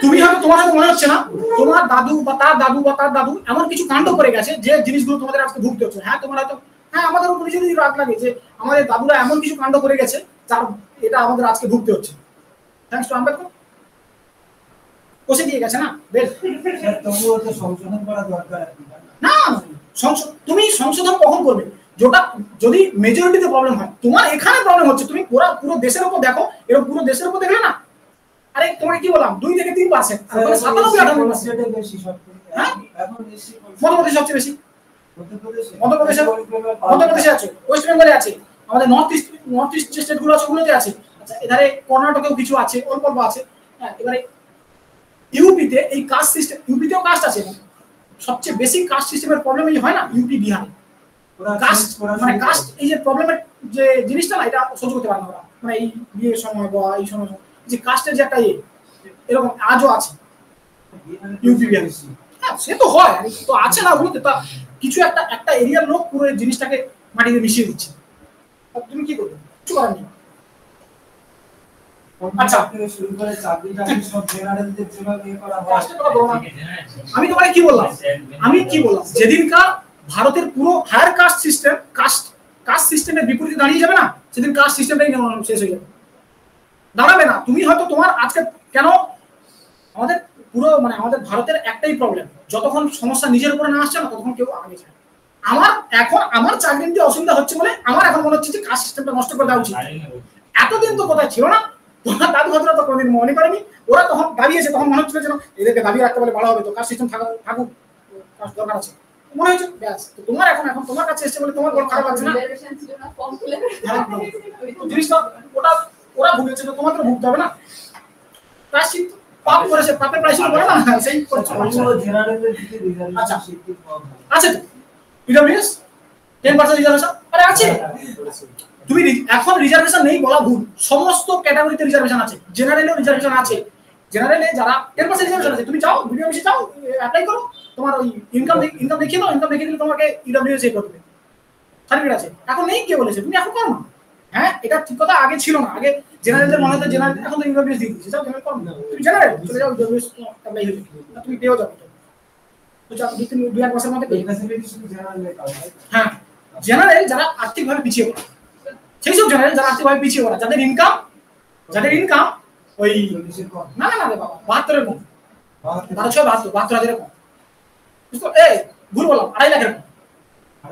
তুমি হয়তো তোমার হয়তো মনে হচ্ছে না তোমার দাদু বা তার দাদু বা তার দাদু এমন কিছু কাণ্ড করে গেছে যে জিনিসগুলো তোমাদের আজকে ভুগতে হচ্ছে। হ্যাঁ তোমার হয়তো, হ্যাঁ আমাদের উপর নিজেরই রাগ লাগে যে আমাদের দাদুরা এমন কিছু কাণ্ড করে গেছে যার এটা আমাদের আজকে ভুগতে হচ্ছে। থ্যাঙ্কস টু আম্বেদকর কষে দিয়ে গেছে না বেশ। তবুও তো সংশোধন করা দরকার। না তুমি সংশোধন কখন করবে? যেটা যদি মেজরিটিতে প্রবলেম হয়, তোমার এখানে প্রবলেম হচ্ছে, তুমি পুরো দেশের উপর দেখো, এরকম পুরো দেশের উপর দেখলে না, আরে তোমাকে কি বললাম 2 থেকে 3%, তাহলে 97-98% বেশি সব। হ্যাঁ এখন বেশি মধ্যপ্রদেশ সবচেয়ে বেশি, মধ্যপ্রদেশে আছে, ওয়েস্ট বেঙ্গলে আছে, আমাদের নর্থ ইস্ট যে স্টেটগুলো আছে ওগুলোতে আছে। আচ্ছা এধারে কর্ণাটকেও কিছু আছে, অল্প অল্প আছে। হ্যাঁ এবারে ইউপিতে এই কাস্ট সিস্টেম, ইউপিতেও কাস্ট আছে, সবচেয়ে বেশি কাস্ট সিস্টেমের প্রবলেম এই হয় না ইউপি বিহারে। কাস্ট মানে কাস্ট এই যে প্রবলেমের যে জিনিসটা না, এটা সহ্য করতে পারে না ওরা, মানে এই বিয়ের সময় বা এই সময় যে কাস্টের যে একটা এরকম আজও আছে ইউপি বিহারে। হ্যাঁ সে তো হয়, তো আছে না ওগুলোতে, তা কিছু একটা এরিয়ার লোক পুরো জিনিসটাকে মাটিতে মিশিয়ে দিচ্ছে। তুমি কি করবে? কিছু করার নেই। আচ্ছা শুরু করে চাকরিটা সব জেনারেলদের যেভাবে করা হয়। আমি তোমাকে কি বললাম, যেদিনকার ভারতের পুরো হায়ার কাস্ট সিস্টেম কাস্ট সিস্টেমের বিপরীতে দাঁড়িয়ে যাবে না, সেদিন কাস্ট সিস্টেমটাই শেষ হয়ে যাবে, দাঁড়াবে না। তুমি হয়তো তোমার আজকে কেন আমাদের পুরো মানে আমাদের ভারতের একটাই প্রবলেম, যতক্ষণ সমস্যা নিজের উপরে না আসছে না ততক্ষণ কেউ আগে যায়। আমার চাকরি নিতে অসুবিধা হচ্ছে বলে আমার এখন মনে হচ্ছে যে কাস্ট সিস্টেমটা নষ্ট করে দেওয়া উচিত। এতদিন তো কোথায় ছিল না, তোমার দাদু হাতরা তো কোনোদিন মনে করেনি, ওরা তখন দাঁড়িয়েছে, তখন মনে হচ্ছিল যেন এদেরকে দাঁড়িয়ে রাখতে বলে ভালো হবে, তো কাস্ট সিস্টেম থাকুক দরকার আছে মনে হয়েছে, ব্যাস। তো তোমার এখন তোমার কাছে এসেছে বলে তোমার বড় খারাপ লাগছে না জিনিসটা, ওরা ভুগেছে তো তোমার তো ভুগতে হবে না। প্রায়শ্চিত্ত পাপ করেছে, পাপের প্রায়শ্চিত্ত বলে না, সেই করছে। আচ্ছা আছে তো ইডব্লিউএস 10% রিজার্ভেশন, আরে আছে। তুমি এখন রিজার্ভেশন নেই বলা ভুল, সমস্ত ক্যাটাগরিতে রিজার্ভেশন আছে, জেনারেলেও রিজার্ভেশন আছে। জেনারেলে যারা 10% রিজার্ভেশন আছে, তুমি চাও ভিডিও অফিসে চাও অ্যাপ্লাই করো, তোমার ওই ইনকাম দেখিয়ে দাও, ইনকাম দেখিয়ে দিলে তোমাকে ইডব্লিউএস করে দেবে, সার্টিফিকেট আছে। এখন নেই কে বলেছে, তুমি এখন করো না। হ্যাঁ এটা ঠিক কথা, আগে ছিল না, আগে জেনারেলদের মনে হতো জেনারেল, এখন তো ইডব্লিউএস দিয়ে দিচ্ছে, যাও জেনারেল করো না, তুমি জেনারেল চলে যাও ইডব্লিউএস অ্যাপ্লাই হয়ে যাবে, তুমি পেয়েও যাবে। তো চাও 2-1 বছরের মধ্যে পেয়ে যাবে। হ্যাঁ জেনারেল যারা আর্থিকভাবে পিছিয়ে পড়ে, সেই সব জেনারেল যারা আর্থিকভাবে পিছিয়ে পড়ে, যাদের ইনকাম ওই না রে বাবা 72-এর কম, 72,000-এর কম, বুঝতো? ভুল বললাম, 2.5 লাখের কম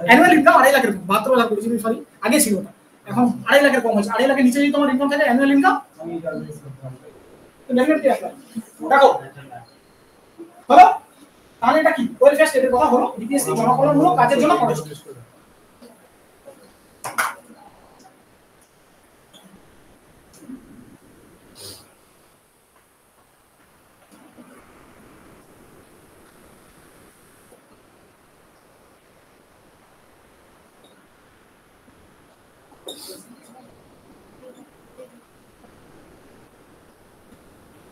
অ্যানুয়াল ইনকাম, 2.5 লাখের কম, 72,000 বলেছি সরি, আগে ছিল ওটা, এখন 2.5 লাখের কম হয়েছে। 2.5 লাখের নিচে যদি তোমার ইনকাম থাকে অ্যানুয়াল ইনকাম, দেখো হলো, তাহলে এটা কি ওয়েলফেয়ার স্টেটের কথা হলো, ডিপিএসসি জনকল্যাণমূলক কাজের জন্য খরচ।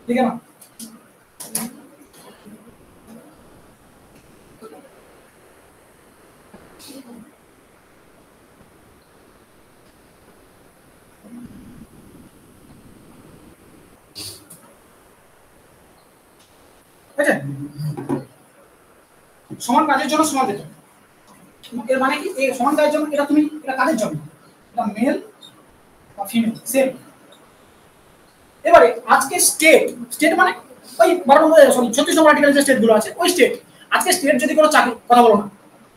ठीक है ना? সমান কাজের জন্য সমান বেতন, এর মানে কি? এই সমান কাজের জন্য এটা তুমি এটা কাদের জন্য? এটা মেল বা ফিমেল সেম। এবারে আজকে স্টেট মানে ওই 36 নম্বর আর্টিকেল যে স্টেটগুলো আছে ওই স্টেট, আজকে স্টেট যদি কোনো চাকরি কথা বলো না,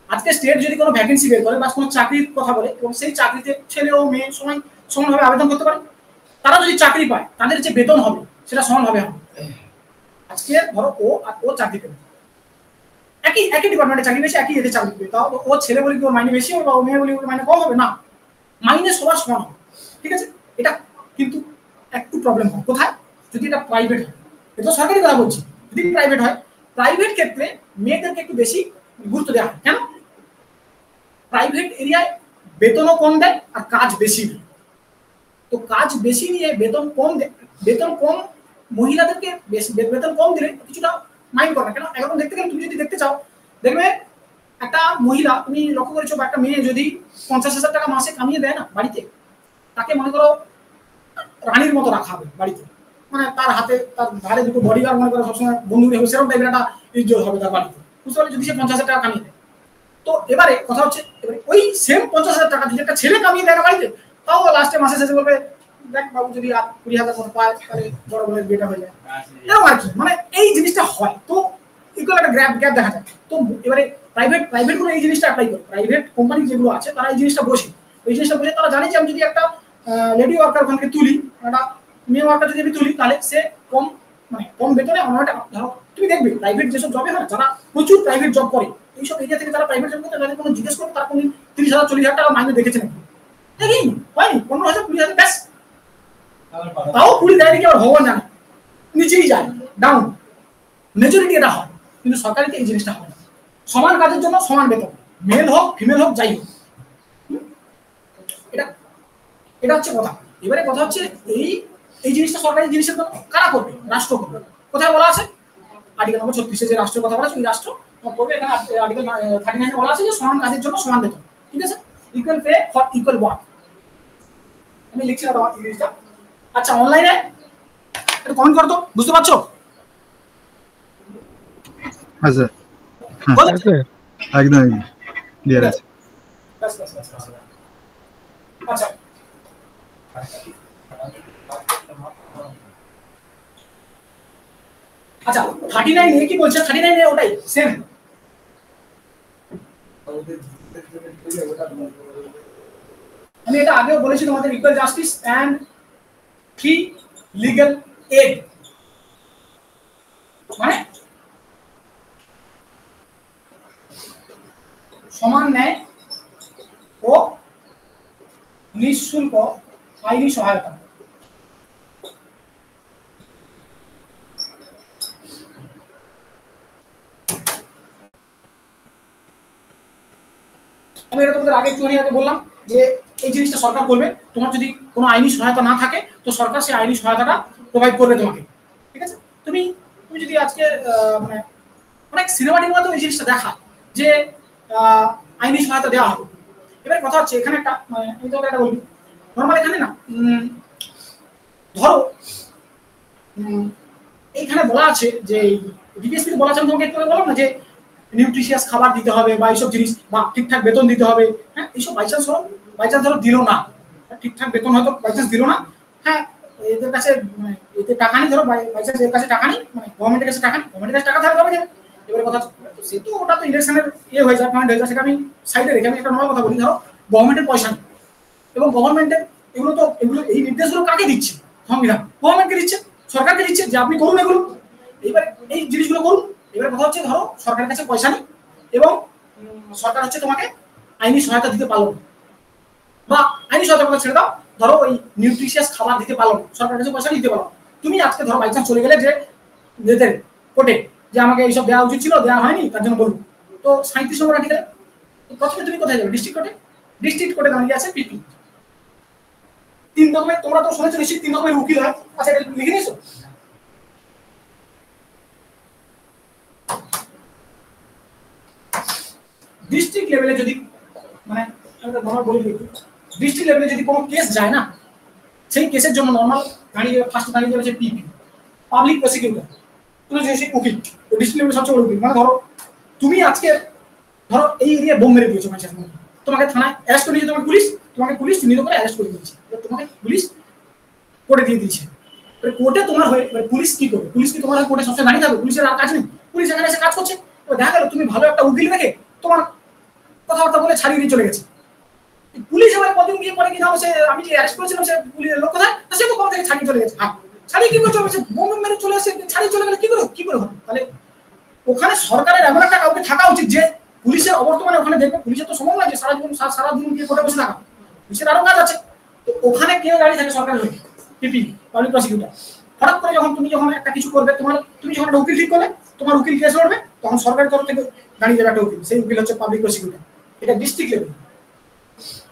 আজকে স্টেট যদি কোনো ভ্যাকেন্সি বের করে বা কোনো চাকরির কথা বলে এবং সেই চাকরিতে ছেলে ও মেয়ে সমানভাবে আবেদন করতে পারে, তারা যদি চাকরি পায় তাদের যে বেতন হবে সেটা সমানভাবে হবে। আজকে ধরো ও চাকরি পেল, একই ডিপার্টমেন্টে চাকরি পেয়েছে, একই এতে চাকরি পেয়ে, তাও ও ছেলে বলে কি ওর মাইনে বেশি হবে বা ও মেয়ে বলে ওর মাইনে কম হবে না, মাইনে সবার সমান হবে। ঠিক আছে, এটা কিন্তু একটু প্রবলেম হয় কোথায়? যদি এটা প্রাইভেট হয়, এটা সরকারি কথা বলছি, যদি প্রাইভেট হয়, প্রাইভেট ক্ষেত্রে মেয়েদেরকে একটু বেশি গুরুত্ব দেওয়া হয়। কেন? প্রাইভেট এরিয়ায় বেতনও কম দেয় আর কাজ বেশি দেয়। তো কাজ বেশি নিয়ে বেতন কম মহিলাদেরকে বেশি বেতন কম দিলে কিছুটা মাইন্ড করে না। কেন এখন দেখতে গেলে তুমি যদি দেখতে চাও, দেখবে একটা মহিলা, তুমি লক্ষ্য করেছো বা একটা মেয়ে যদি 50,000 টাকা মাসে কামিয়ে দেয় না বাড়িতে, তাকে মনে করো রানীর মতো রাখা হবে বাড়িতে, মানে তার হাতে তার ধারে দুটো বডিগার্ড মনে করো সবসময় বন্ধু হবে, সেরকম টাইপের একটা ইজ্জত হবে তার বাড়িতে, বুঝতে পারলে, যদি সে 50,000 টাকা কামিয়ে দেয়। তো এবারে কথা হচ্ছে, এবারে ওই সেম 50,000 টাকা যদি একটা ছেলে কামিয়ে দেয় না বাড়িতে, তাও লাস্টে মাসে শেষে বলবে দেখ বাবু যদি 20,000 মতো পায় তাহলে বড় বড় বিয়েটা হয়ে যায়, এরকম আর কি। মানে এই জিনিসটা হয়, তো ইকুয়াল একটা গ্যাপ দেখা যায়। তো এবারে প্রাইভেট গুলো এই জিনিসটা অ্যাপ্লাই করে, প্রাইভেট কোম্পানি যেগুলো আছে তারা এই জিনিসটা বোঝে, এই জিনিসটা বোঝে, তারা জানে যে আমি যদি একটা লেডি ওয়ার্কার ওখান থেকে তুলি, একটা মেয়ে ওয়ার্কার যদি আমি তুলি, তাহলে সে কম বেতনে আমার একটা, ধরো তুমি দেখবে প্রাইভেট যেসব জবে হয়, যারা প্রচুর প্রাইভেট জব করে এইসব এরিয়া থেকে, যারা প্রাইভেট জব করে তাদের কোনো জিজ্ঞেস করবে তার কোনো 30,000 40,000 টাকা মাইনে দেখেছে নাকি? দেখেই হয়নি, 15,000 20,000 ব্যাস, তাও 20 দেয় নাকি আবার ভগবান জানে, নিচেই যায়, ডাউন। মেজরিটি এটা হয়, কিন্তু সরকারিতে এই জিনিসটা হয় না। সমান কাজের জন্য সমান বেতন, মেল হোক ফিমেল হোক যাই হোক, এটা হচ্ছে কথা। এবারে কথা হচ্ছে এই জিনিসটা সরকারি জিনিসের জন্য কারা করবে? রাষ্ট্র করবে। কোথায় বলা আছে? আর্টিকেল নম্বর 36 যে রাষ্ট্রের কথা বলা আছে, ওই রাষ্ট্র করবে। এখানে আর্টিকেল 39 বলা আছে যে সমান কাজের জন্য সমান বেতন, ঠিক আছে, equal pay for equal work. আমি লিখছি না তোমার জিনিসটা। আচ্ছা, অনলাইনে একটু কমেন্ট করো তো, বুঝতে পারছো? হ্যাঁ স্যার, একদম ক্লিয়ার আছে। আচ্ছা, আচ্ছা 39 এ কি বলছে? 39 এ ওটাই সেম। আমি এটা আগেও বলেছি তোমাদের, equal justice and free legal aid, মানে সমান ন্যায় ও নিঃশুল্ক আইনি সহায়তা। আমি এটা তোমাদের আগে একটুখানি আগে বললাম যে এই জিনিসটা সরকার করবে। তোমার যদি কোনো আইনি সহায়তা না থাকে, তো সরকার সেই আইনি সহায়তাটা প্রোভাইড করবে তোমাকে, ঠিক আছে। তুমি যদি আজকে মানে অনেক সিনেমা টিনেমাতে এই জিনিসটা দেখা যে আইনি সহায়তা দেওয়া হবে। এবার কথা হচ্ছে এখানে একটা, আমি তোমাকে একটা বলি, নর্মাল এখানে না, ধরো এইখানে বলা আছে যে ডিপিএসপি বলা আছে, তোমাকে একটু বললাম না যে নিউট্রিশিয়াস খাবার দিতে হবে বা এইসব জিনিস, বা ঠিকঠাক বেতন দিতে হবে। হ্যাঁ, এইসব বাইচান্স ধরো দিল না, ঠিকঠাক বেতন হয়তো বাইচান্স দিল না, হ্যাঁ এদের কাছে এতে টাকা নেই, ধরো বাইচান্স এর কাছে টাকা নেই, মানে গভর্নমেন্টের কাছে টাকা নেই, গভর্নমেন্টের কাছে টাকা থাকতে হবে। এবারে কথা সে তো ওটা তো ইলেকশনের হয়ে যায়, পয়েন্ট হয়ে যায়, সেটা আমি সাইডে রেখে আমি একটা নর্মাল কথা বলি। ধরো গভর্নমেন্টের পয়সা নেই, এবং গভর্নমেন্টের এগুলো এই নির্দেশগুলো কাকে দিচ্ছে? সংবিধান গভর্নমেন্টকে দিচ্ছে, সরকারকে দিচ্ছে যে আপনি করুন এগুলো, এইবার এই জিনিসগুলো করুন। এবার কথা হচ্ছে ধরো সরকারের কাছে পয়সা নেই এবং সরকার হচ্ছে তোমাকে আইনি সহায়তা দিতে পারলো না, বা আইনি সহায়তা কথা ছেড়ে দাও, ধরো ওই নিউট্রিশিয়াস খাবার দিতে পারলো না, সরকারের কাছে পয়সা দিতে পারলো। তুমি আজকে ধরো বাইচান্স চলে গেলে যে নিজেদের কোর্টে যে আমাকে এইসব দেওয়া উচিত ছিল, দেওয়া হয়নি, তার জন্য বলুন, তো 37 নম্বর আর্টিকেলে প্রথমে তুমি কোথায় যাবে? ডিস্ট্রিক্ট কোর্টে। ডিস্ট্রিক্ট কোর্টে দাঁড়িয়ে আছে পিপি। 3 রকমের, তোমরা তো শুনেছো নিশ্চয়ই 3 রকমের উকিল হয়। আচ্ছা, এটা লিখে নিয়েছো? ডিস্ট্রিক্ট লেভেলে যদি, মানে আমি তো নরমাল বলি, ডিস্ট্রিক্ট লেভেলে যদি কোনো কেস যায় না, সেই কেসের জন্য নরমাল দাঁড়িয়ে ফার্স্টে দাঁড়িয়ে যাবে পিপি, পাবলিক প্রসিকিউটর। তুমি যে সেই উকিল, তো ডিস্ট্রিক্ট লেভেলে সবচেয়ে বড় উকিল। মানে ধরো তুমি আজকে ধরো এই এরিয়া বোম মেরে দিয়েছো, মানে তোমাকে থানায় অ্যারেস্ট করে নিয়েছে, তোমাকে পুলিশ চিহ্নিত করে অ্যারেস্ট করে দিয়েছে, তোমাকে পুলিশ কোর্টে দিয়ে দিয়েছে। কোর্টে তোমার হয়ে পুলিশ কি করবে? পুলিশ কি তোমার কোর্টে সবসময় দাঁড়িয়ে থাকবে? পুলিশের আর কাজ নেই, পুলিশ এখানে এসে কাজ করছে। দেখা গেল তুমি ভালো একটা উকিল রেখে তোমার কথাবার্তা বলে ছাড়িয়ে দিয়ে চলে গেছে। পুলিশ এবার কদিন গিয়ে পরে কি না, সে আমি যে অ্যারেস্ট করেছিলাম সে পুলিশের লোক কোথায়, সে তো কোথা থেকে ছাড়িয়ে চলে গেছে। ছাড়িয়ে কি করছে? বোম মেরে চলে আসে, ছাড়িয়ে চলে গেলে কি করে হবে? তাহলে ওখানে সরকারের এমন একটা কাউকে থাকা উচিত যে পুলিশের অবর্তমানে ওখানে দেখবে, পুলিশের তো সময় লাগে সারাদিন গিয়ে কোর্টে বসে থাকা, পুলিশের আরো কাজ আছে। তো ওখানে কেউ দাঁড়িয়ে থাকে সরকারের হয়ে, পিপি, পাবলিক প্রসিকিউটর। হঠাৎ করে তুমি যখন একটা কিছু করবে, তুমি যখন একটা উকিল ঠিক করবে, তোমার উকিল কেস লড়বে, তখন সরকারের তরফ থেকে দাঁড়িয়ে যাবে একটা উকিল, সেই উকিল হচ্ছে পাবলিক প্রসিকিউটর। এটা ডিস্ট্রিক্ট লেভেল।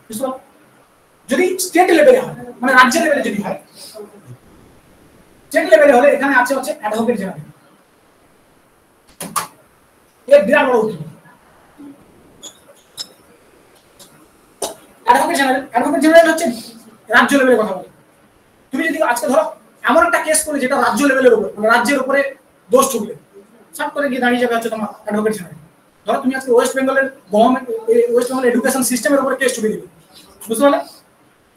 বুঝতে পারো? যদি স্টেট লেভেলে হয় মানে রাজ্য লেভেলে যদি হয়, স্টেট লেভেলে হলে এখানে আছে হচ্ছে অ্যাডভোকেট জেনারেল, এর বিরাট বড় উকিল। অ্যাডভোকেট জেনারেল হচ্ছে রাজ্য লেভেলে কথা বলে। তুমি যদি আজকে ধরো এমন একটা কেস করে যেটা রাজ্য লেভেলের উপর মানে রাজ্যের উপরে দোষ ঠুকলে, সব করে গিয়ে দাঁড়িয়ে যাবে হচ্ছে তোমার অ্যাডভোকেট জেনারেল। ধরো তুমি আজকে ওয়েস্ট বেঙ্গলের গভর্নমেন্ট ওয়েস্ট বেঙ্গল এডুকেশন সিস্টেমের উপরে কেস ঠুকে দিবে, বুঝতে পারলে?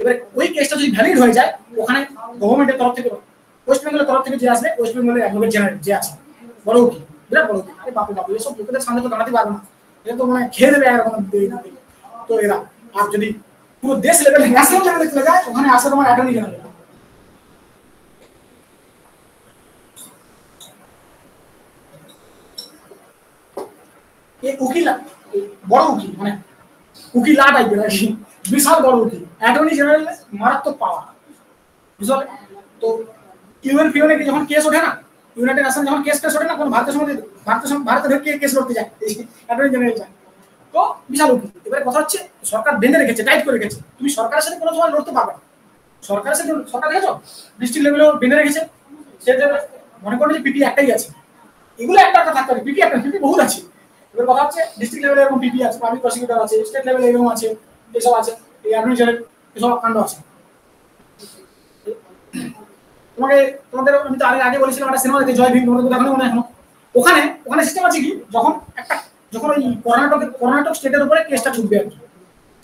এবারে ওই কেসটা যদি ভ্যালিড হয়ে যায়, ওখানে গভর্নমেন্টের তরফ থেকে ওয়েস্ট বেঙ্গলের তরফ থেকে যে আসবে, ওয়েস্ট বেঙ্গলের অ্যাডভোকেট জেনারেল যে আছে বড় উকিল, বিরাট বড় উকিল। আরে বাপরে বাপরে, এসব লোকেদের সামনে তো দাঁড়াতে পারবে না, এটা তো মানে খেয়ে দেবে এরকম। তো এরা আর যদি পুরো দেশ লেভেলে ন্যাশনাল লেভেলে চলে যায়, ওখানে আসে তোমার অ্যাটর্নি জেনারেল। এই উকিল বড় উকিল মানে উকিলা টাইপের আর কি, বিশাল বড় উকিল। অ্যাটর্নি জেনারেল মারাত্মক পাওয়ার, বুঝতে পারলে? তো ইউএন ফিওনে যখন কেস ওঠে না, ইউনাইটেড নেশন যখন কেস ওঠে না, কোন ভারতের কেস লড়তে যায় অ্যাটর্নি জেনারেল যায়, তো বিশাল উকিল। এবারে কথা হচ্ছে সরকার বেঁধে রেখেছে, টাইট করে রেখেছে, তুমি সরকারের সাথে কোনো সময় লড়তে পারবে না। সরকারের সাথে সরকার দেখেছো ডিস্ট্রিক্ট লেভেলেও বেঁধে রেখেছে, সে মনে করো যে পিপি একটাই আছে, এগুলো একটা থাকতে পারে, পিপি একটা, পিপি বহুত আছে। এবার কথা হচ্ছে ডিস্ট্রিক্ট লেভেলে এরকম পিপি আছে, পাবলিক প্রসিকিউটর আছে, স্টেট লেভেলে এরকম আছে, এসব আছে, এই অ্যাটর্নি জেনারেল এসব কাণ্ড আছে। তোমাদের আমি তো আগে বলেছিলাম একটা সিনেমা দেখতে, জয় ভীম, তোমাদের দেখানো মনে এখনো। ওখানে সিস্টেম আছে কি, যখন ওই কর্ণাটক স্টেটের উপরে কেসটা ছুটবে আর কি,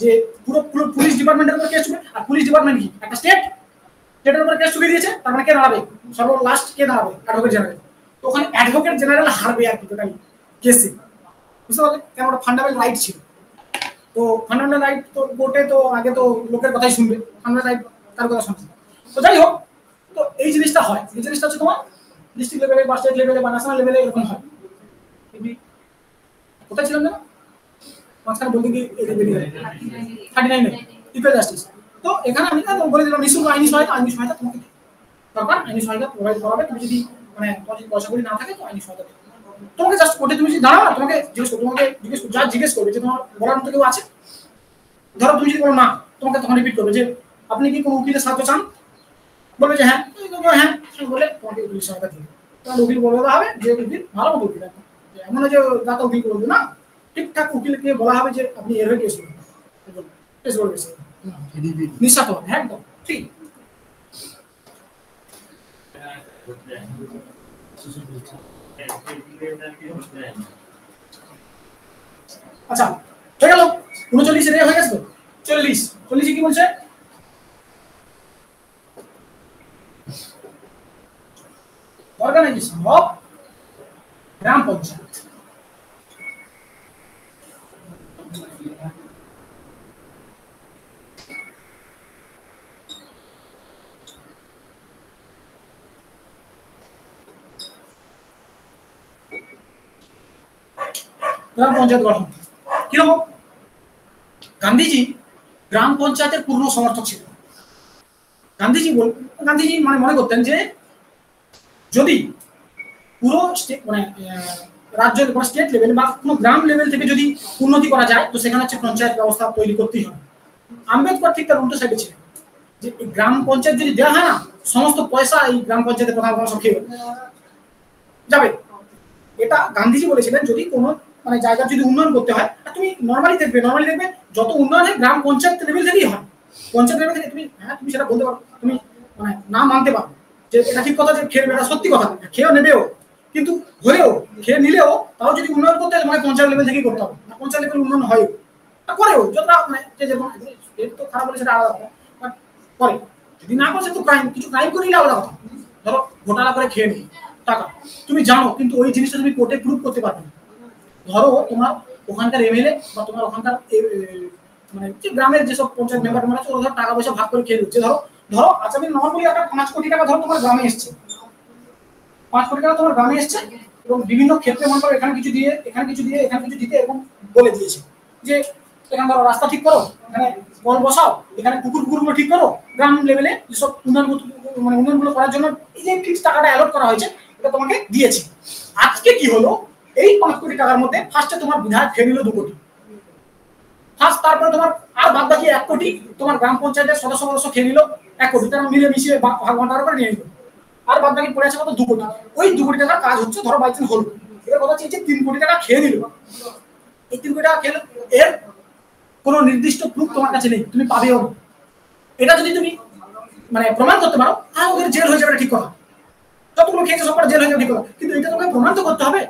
যে পুরো পুলিশ ডিপার্টমেন্টের উপর কেস ছুটবে, আর পুলিশ ডিপার্টমেন্ট কি একটা স্টেটের উপর কেস ছুটে দিয়েছে, তার মানে কে দাঁড়াবে সর্ব লাস্ট, কে দাঁড়াবে? Advocate general. তো ওখানে অ্যাডভোকেট জেনারেল হারবে আর কি টোটালি কেসে, বুঝতে পারলে? কেন ওটা ফান্ডামেন্টাল রাইট ছিল। তো ফান্ডামেন্টাল রাইট তো কোর্টে তো আগে তো লোকের কথাই শুনবে, ফান্ডামেন্টাল রাইট তার কথা শুনবে। তো যাই হোক, তো এই জিনিসটা হয়, এই জিনিসটা হচ্ছে তোমার ডিস্ট্রিক্ট লেভেলে বা স্টেট লেভেলে বা ন্যাশনাল লেভেলে এরকম হয়। কোথায় ছিলাম না মাঝখানে বলতে গিয়ে 39 ইকুয়াল জাস্টিস। তো এখানে আমি বলে দিলাম নিঃশুল্ক আইনি সহায়তা তোমাকে দরকার, আইনি সহায়তা প্রোভাইড করাবে। তুমি যদি মানে পয়সা করি না থাকে তো আইনি সহায়তা তোমাকে জাস্ট কোর্টে তুমি যদি দাঁড়াও না, তোমাকে জিজ্ঞেস করবে যে তোমার বলার মতো কেউ আছে। ধরো তুমি যদি বলো না, তোমাকে তখন রিপিট করবে যে আপনি কি কোনো উকিলের সাহায্য চান, বলবে যে হ্যাঁ, হ্যাঁ বলে তোমাকে উকিল সহায়তা দিবে। তাহলে উকিল বলে দেওয়া হবে যে উকিল ভালো মতো উকিল, এমন যে দাতা উকিল বলবে না, ঠিকঠাক উকিলকে বলা হবে যে আপনি এর হয়ে কেস বলবে নিঃস্বার্থ হবে। হ্যাঁ একদম ঠিক। আচ্ছা হয়ে গেল 39 রে হয়ে গেছে তো 40 কি বলছে? অর্গানাইজেশন অফ গ্রাম পঞ্চায়েত। গ্রাম পঞ্চায়েত গঠন কিরকম? গান্ধীজি গ্রাম পঞ্চায়েতের পূর্ণ সমর্থক ছিল। গান্ধীজি মানে মনে করতেন যে যদি পুরো মানে রাজ্য বা স্টেট লেভেল বা কোনো গ্রাম লেভেল থেকে যদি উন্নতি করা যায়, তো সেখানে হচ্ছে পঞ্চায়েত ব্যবস্থা তৈরি করতেই হবে। আম্বেদকর ঠিক তার উল্টো সাইডে ছিলেন, যে গ্রাম পঞ্চায়েত যদি দেওয়া হয় না, সমস্ত পয়সা এই গ্রাম পঞ্চায়েতের প্রধান সব খেয়ে যাবে। এটা গান্ধীজি বলেছিলেন যদি কোনো মানে জায়গা যদি উন্নয়ন করতে হয়, তুমি নর্মালি দেখবে যত উন্নয়ন হয় গ্রাম পঞ্চায়েত লেভেল থেকেই হয়। পঞ্চায়েত লেভেল থেকে তুমি তুমি সেটা বলতে পারো, তুমি মানে না মানতে পারো যে এটা ঠিক কথা, যে খেয়ে নেবে, এটা সত্যি কথা, খেয়েও নেবেও, কিন্তু হলেও খেয়ে নিলেও তাও যদি উন্নয়ন করতে হয় মানে পঞ্চায়েত লেভেল থেকেই করতে হবে। পঞ্চায়েত লেভেল উন্নয়ন হয় করেও, যতটা মানে যেরকম তো খারাপ বলে সেটা আলাদা কথা, বাট করে। যদি না করে তো কিছু ক্রাইম করে নিলে আলাদা কথা। ধরো ঘোটালা করে খেয়ে নিই টাকা, তুমি জানো, কিন্তু ওই জিনিসটা তুমি কোর্টে প্রুভ করতে পারবে না। ধরো তোমার ওখানকার এমএলএ বা তোমার ওখানকার মানে যে গ্রামের যেসব পঞ্চায়েত মেম্বার আছে, ওরা টাকা পয়সা ভাগ করে খেয়ে দিচ্ছে। ধরো আচ্ছা আমি নর্মালি একটা 5 কোটি টাকা ধরো তোমার গ্রামে এসছে, 5 কোটি টাকা তোমার গ্রামে এসছে, এবং বিভিন্ন ক্ষেত্রে মনে করো এখানে কিছু দিয়ে এখানে কিছু দিতে এরকম বলে দিয়েছে যে এখানে ধরো রাস্তা ঠিক করো, এখানে কল বসাও, এখানে পুকুরগুলো ঠিক করো। গ্রাম লেভেলে যেসব উন্নয়নগুলো করার জন্য এই যে ফিক্স টাকাটা অ্যালট করা হয়েছে, এটা তোমাকে দিয়েছে। আজকে কি হলো, এই 5 কোটি টাকার মধ্যে ফার্স্টে তোমার বিধায়ক খেয়ে নিল 2 কোটি, ফার্স্ট, তারপরে তোমার আর বাদ বাকি 1 কোটি তোমার গ্রাম পঞ্চায়েতের সদস্য খেয়ে নিল, 1 কোটি তারা মিলে মিশিয়ে ভাগ বান্টার করে নিয়ে নিল, আর বাদ বাকি পড়ে আছে কত 2 কোটি। ওই 2 কোটি টাকার কাজ হচ্ছে ধরো বাইচান্স হলো, এবার কথা হচ্ছে 3 কোটি টাকা খেয়ে নিল। এই 3 কোটি টাকা খেলে এর কোনো নির্দিষ্ট প্রুফ তোমার কাছে নেই, তুমি পাবেও না। এটা যদি তুমি মানে প্রমাণ করতে পারো তাহলে ওদের জেল হয়ে যাবে, ঠিক কথা, যতগুলো খেয়েছে সব জেল হয়ে যাবে, ঠিক কথা। কিন্তু এটা তোমাকে প্রমাণ তো করতে হবে,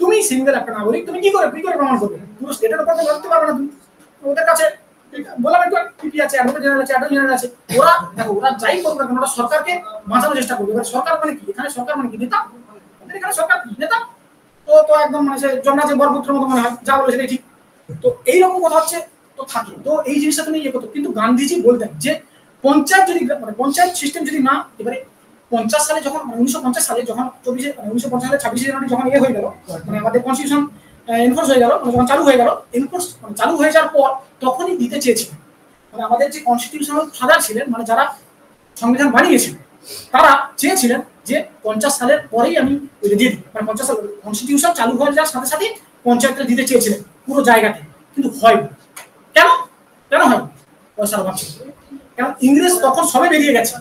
তুমি সিঙ্গেল একটা নাগরিক, তুমি কি করে প্রমাণ করবে? পুরো স্টেটের উপর তো করতে পারবে না তুমি। ওদের কাছে বললাম একটু পিপি আছে, অ্যাডভোকেট জেনারেল আছে, অ্যাটর্নি জেনারেল আছে, ওরা দেখো ওরা যাই করবে না কেন ওরা সরকারকে বাঁচানোর চেষ্টা করবে। এবার সরকার মানে কি? এখানে সরকার মানে কি? নেতা। এখানে সরকার নেতা তো একদম মানে সে জগন্নাথের বরপুত্রের মতো মনে হয়, যা বলে সেটাই ঠিক। তো এইরকম কথা হচ্ছে তো থাকে। তো এই জিনিসটা তুমি ইয়ে করতো, কিন্তু গান্ধীজি বলতেন যে পঞ্চায়েত যদি মানে পঞ্চায়েত সিস্টেম যদি না, এবারে 50 সালে যখন 1950 সালে যখন 1950 সালে 26 জানুয়ারি যখন ইয়ে হয়ে গেল, মানে আমাদের কনস্টিটিউশন এনফোর্স হয়ে গেল, যখন চালু হয়ে গেল, এনফোর্স মানে চালু হয়ে যাওয়ার পর তখনই দিতে চেয়েছিলেন। মানে আমাদের যে কনস্টিটিউশনাল ফাদার ছিলেন, মানে যারা সংবিধান বানিয়েছিলেন, তারা চেয়েছিলেন যে 50 সালের পরেই আমি দিয়ে দিই, মানে 50 সাল কনস্টিটিউশন চালু হয়ে যাওয়ার সাথে সাথে পঞ্চায়েতটা দিতে চেয়েছিলেন পুরো জায়গাতে, কিন্তু হয়নি। কেন কেন হয়? পয়সার অভাব ছিল। কারণ ইংরেজ তখন সবে বেরিয়ে গেছে,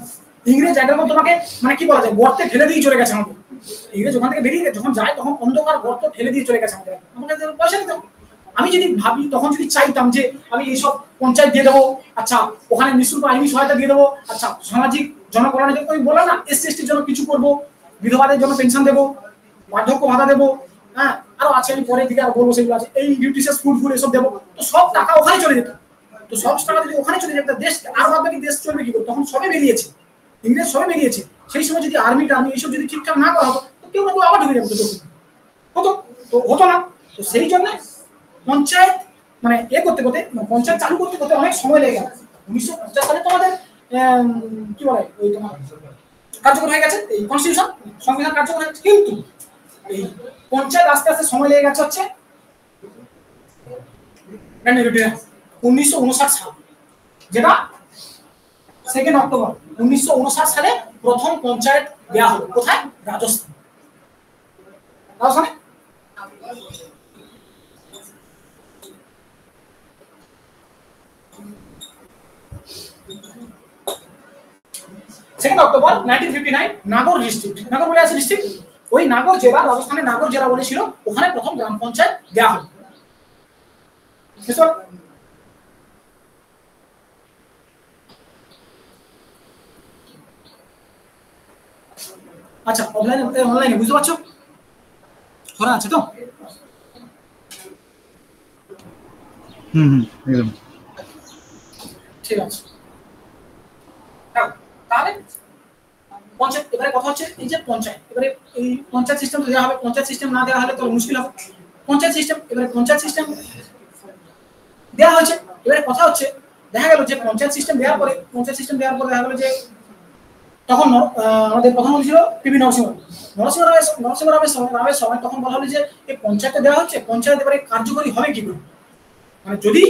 ইংরেজ একদম তোমাকে মানে কি বলা যায় গর্তে ঠেলে দিয়ে চলে গেছে আমাদের। ইংরেজ ওখান থেকে বেরিয়ে যখন যায় তখন অন্ধকার গর্ত ঠেলে দিয়ে চলে গেছে আমাদের, আমাকে পয়সা দিতাম। আমি যদি ভাবি তখন যদি চাইতাম যে আমি এইসব পঞ্চায়েত দিয়ে দেবো, আচ্ছা ওখানে নিঃশুল্ক আইনি সহায়তা দিয়ে দেবো, আচ্ছা সামাজিক জনকল্যাণের জন্য আমি বললাম না এসসি এসটির জন্য কিছু করবো, বিধবাদের জন্য পেনশন দেবো, বার্ধক্য ভাতা দেবো, হ্যাঁ আরো আছে আমি পরের দিকে আর বলবো সেগুলো আছে, এই নিউট্রিশিয়াস ফুড এসব দেবো, তো সব টাকা ওখানে চলে যেত। তো সব টাকা যদি ওখানে চলে যেত দেশ আর বাদ বাকি দেশ চলবে কি করে? তখন সবে বেরিয়েছে, ইংরেজ সবে বেরিয়েছে, সেই সময় যদি আর্মি এইসব যদি ঠিকঠাক না করা হতো তো কেউ না কেউ আবার ঢুকে যাবে, হতো তো হতো না। তো সেই জন্য পঞ্চায়েত মানে করতে করতে পঞ্চায়েত চালু করতে করতে অনেক সময় লেগে গেল। 1950 সালে তোমাদের কি বলে ওই তোমার কার্যকর হয়ে গেছে এই কনস্টিটিউশন, সংবিধান কার্যকর হয়ে গেছে, কিন্তু এই পঞ্চায়েত আস্তে আস্তে সময় লেগে গেছে হচ্ছে 1959 সাল, যেটা 2 অক্টোবর 1959 সালে প্রথম পঞ্চায়েত দেওয়া হলো। কোথায়? রাজস্থানে। অক্টোবর 1959 নাগর ডিস্ট্রিক্ট, নাগর বলে আছে ডিস্ট্রিক্ট, ওই নাগর জেলা, রাজস্থানের নাগর জেলা বলেছিল, ওখানে প্রথম গ্রাম পঞ্চায়েত দেওয়া হলো। আচ্ছা অনলাইনে বুঝতে পারছো? ধরা আছে তো? একদম ঠিক আছে। তাহলে পঞ্চায়েত, এবারে কথা হচ্ছে এই যে পঞ্চায়েত, এবারে এই পঞ্চায়েত সিস্টেম দেওয়া হবে, পঞ্চায়েত সিস্টেম না দেওয়া হলে তো মুশকিল হবে। পঞ্চায়েত সিস্টেম, এবারে পঞ্চায়েত সিস্টেম দেওয়া হয়েছে, এবারে কথা হচ্ছে দেখা গেল যে পঞ্চায়েত সিস্টেম দেওয়ার পরে দেখা গেল যে তখন আমাদের প্রধানমন্ত্রী ছিল পিভি নরসিংহ রাবের সময় তখন বলা হলো যে এই পঞ্চায়েতে দেওয়া হচ্ছে, পঞ্চায়েত এবারে কার্যকরী হবে কি করে? মানে যদি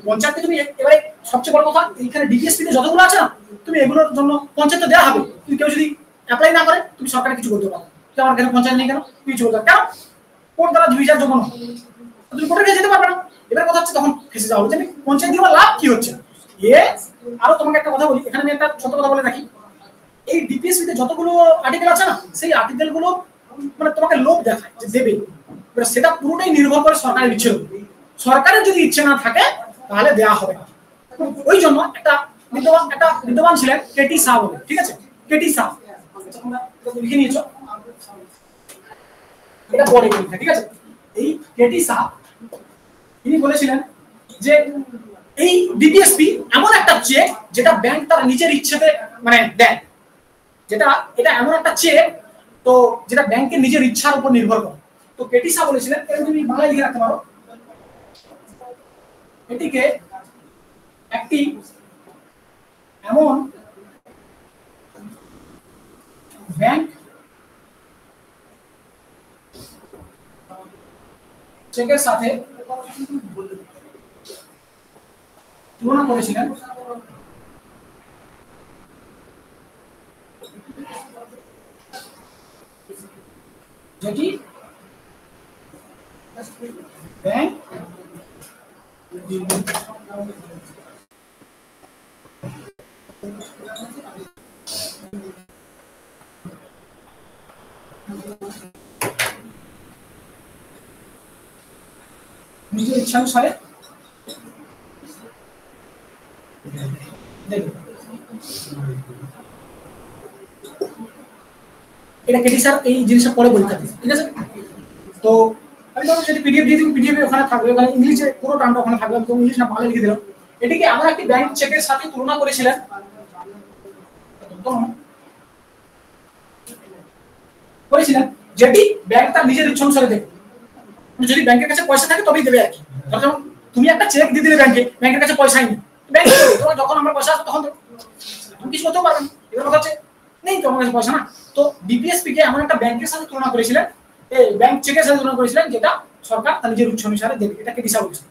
পঞ্চায়েতে তুমি এবারে সবচেয়ে বড় কথা এইখানে ডিপিএসপি তে যতগুলো আছে না, তুমি এগুলোর জন্য পঞ্চায়েতে দেওয়া হবে, তুমি কেউ যদি অ্যাপ্লাই না করে তুমি সরকারে কিছু করতে পারো, যে আমার কাছে পঞ্চায়েত নেই কেন, কিছু বলতে কেন কোন দ্বারা 2000 যোগ্য নয়, তুমি কোর্টে যেতে পারবে না। এবার কথা হচ্ছে তখন ফেসে যাওয়া হচ্ছে পঞ্চায়েত দিয়ে লাভ কি হচ্ছে। আরো তোমাকে একটা কথা বলি, এখানে আমি একটা ছোট কথা বলে রাখি, এই ডিপিএসপি তে যতগুলো আর্টিকেল আছে না, সেই আর্টিকেল গুলো মানে তোমাকে লোক দেখায় যে দেবে, সেটা পুরোটাই নির্ভর করে সরকারের ইচ্ছে। সরকারের যদি ইচ্ছে না থাকে তাহলে দেওয়া হবে না। ওই জন্য একটা বিদ্যমান ছিলেন কেটি শাহ বলে, ঠিক আছে? কেটি শাহ লিখে নিয়েছো, এটা পরে ঠিক আছে? এই কেটি শাহ তিনি বলেছিলেন যে এই ডিপিএসপি এমন একটা চেক যেটা ব্যাংক তার নিজের ইচ্ছেতে মানে দেয়, এটা এমন একটা চেক তো যেটা ব্যাংকের নিজের ইচ্ছার উপর নির্ভর করে। তো কেটি শাহ বলেছিলেন, এরকম তুমি বাংলায় লিখে রাখতে পারো, এটিকে একটি এমন ব্যাংক চেকের সাথে তুলনা করেছিলেন যেটি ব্যাংক নিজের ইচ্ছানুসারে এটা কেটে স্যার এই জিনিসটা পরে পরীক্ষা দিই, ঠিক আছে? তো আমি ধরো যদি পিডিএফ দিয়ে দিই, পিডিএফ ওখানে থাকবে, ওখানে ইংলিশে পুরো টার্মটা ওখানে থাকবে, আমি ইংলিশ না বাংলা লিখে দিলাম। এটিকে আমরা একটি ব্যাংক চেকের সাথে তুলনা করেছিলেন, যেটি ব্যাংক তার নিজের ইচ্ছা অনুসারে দেবে। যদি ব্যাংকের কাছে পয়সা থাকে তবেই দেবে আর কি। যেমন তুমি একটা চেক দিয়ে দিলে ব্যাংকে, ব্যাংকের কাছে পয়সাই নেই, ব্যাংক তোমার যখন আমার পয়সা আসবে তখন তুমি কিছু করতেও পারবে না। এবার কথা হচ্ছে নেই তো আমার কাছে পয়সা না, তো বিপিএসপি কে এমন একটা ব্যাংকের সাথে তুলনা করেছিলেন, এই ব্যাংক চেকের সাথে তুলনা করেছিলেন যেটা সরকার তার নিজের ইচ্ছা অনুসারে দেবে, এটাকে দিশা বলছে।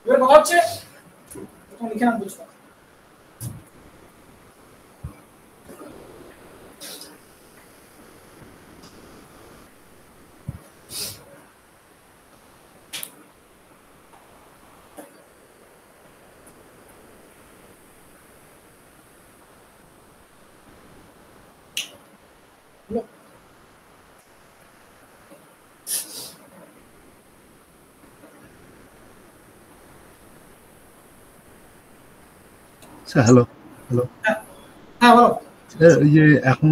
এবার কথা হচ্ছে তুমি লিখে নাম বুঝতে স্যার হ্যালো হ্যালো হ্যাঁ বলো। স্যার ওই যে এখন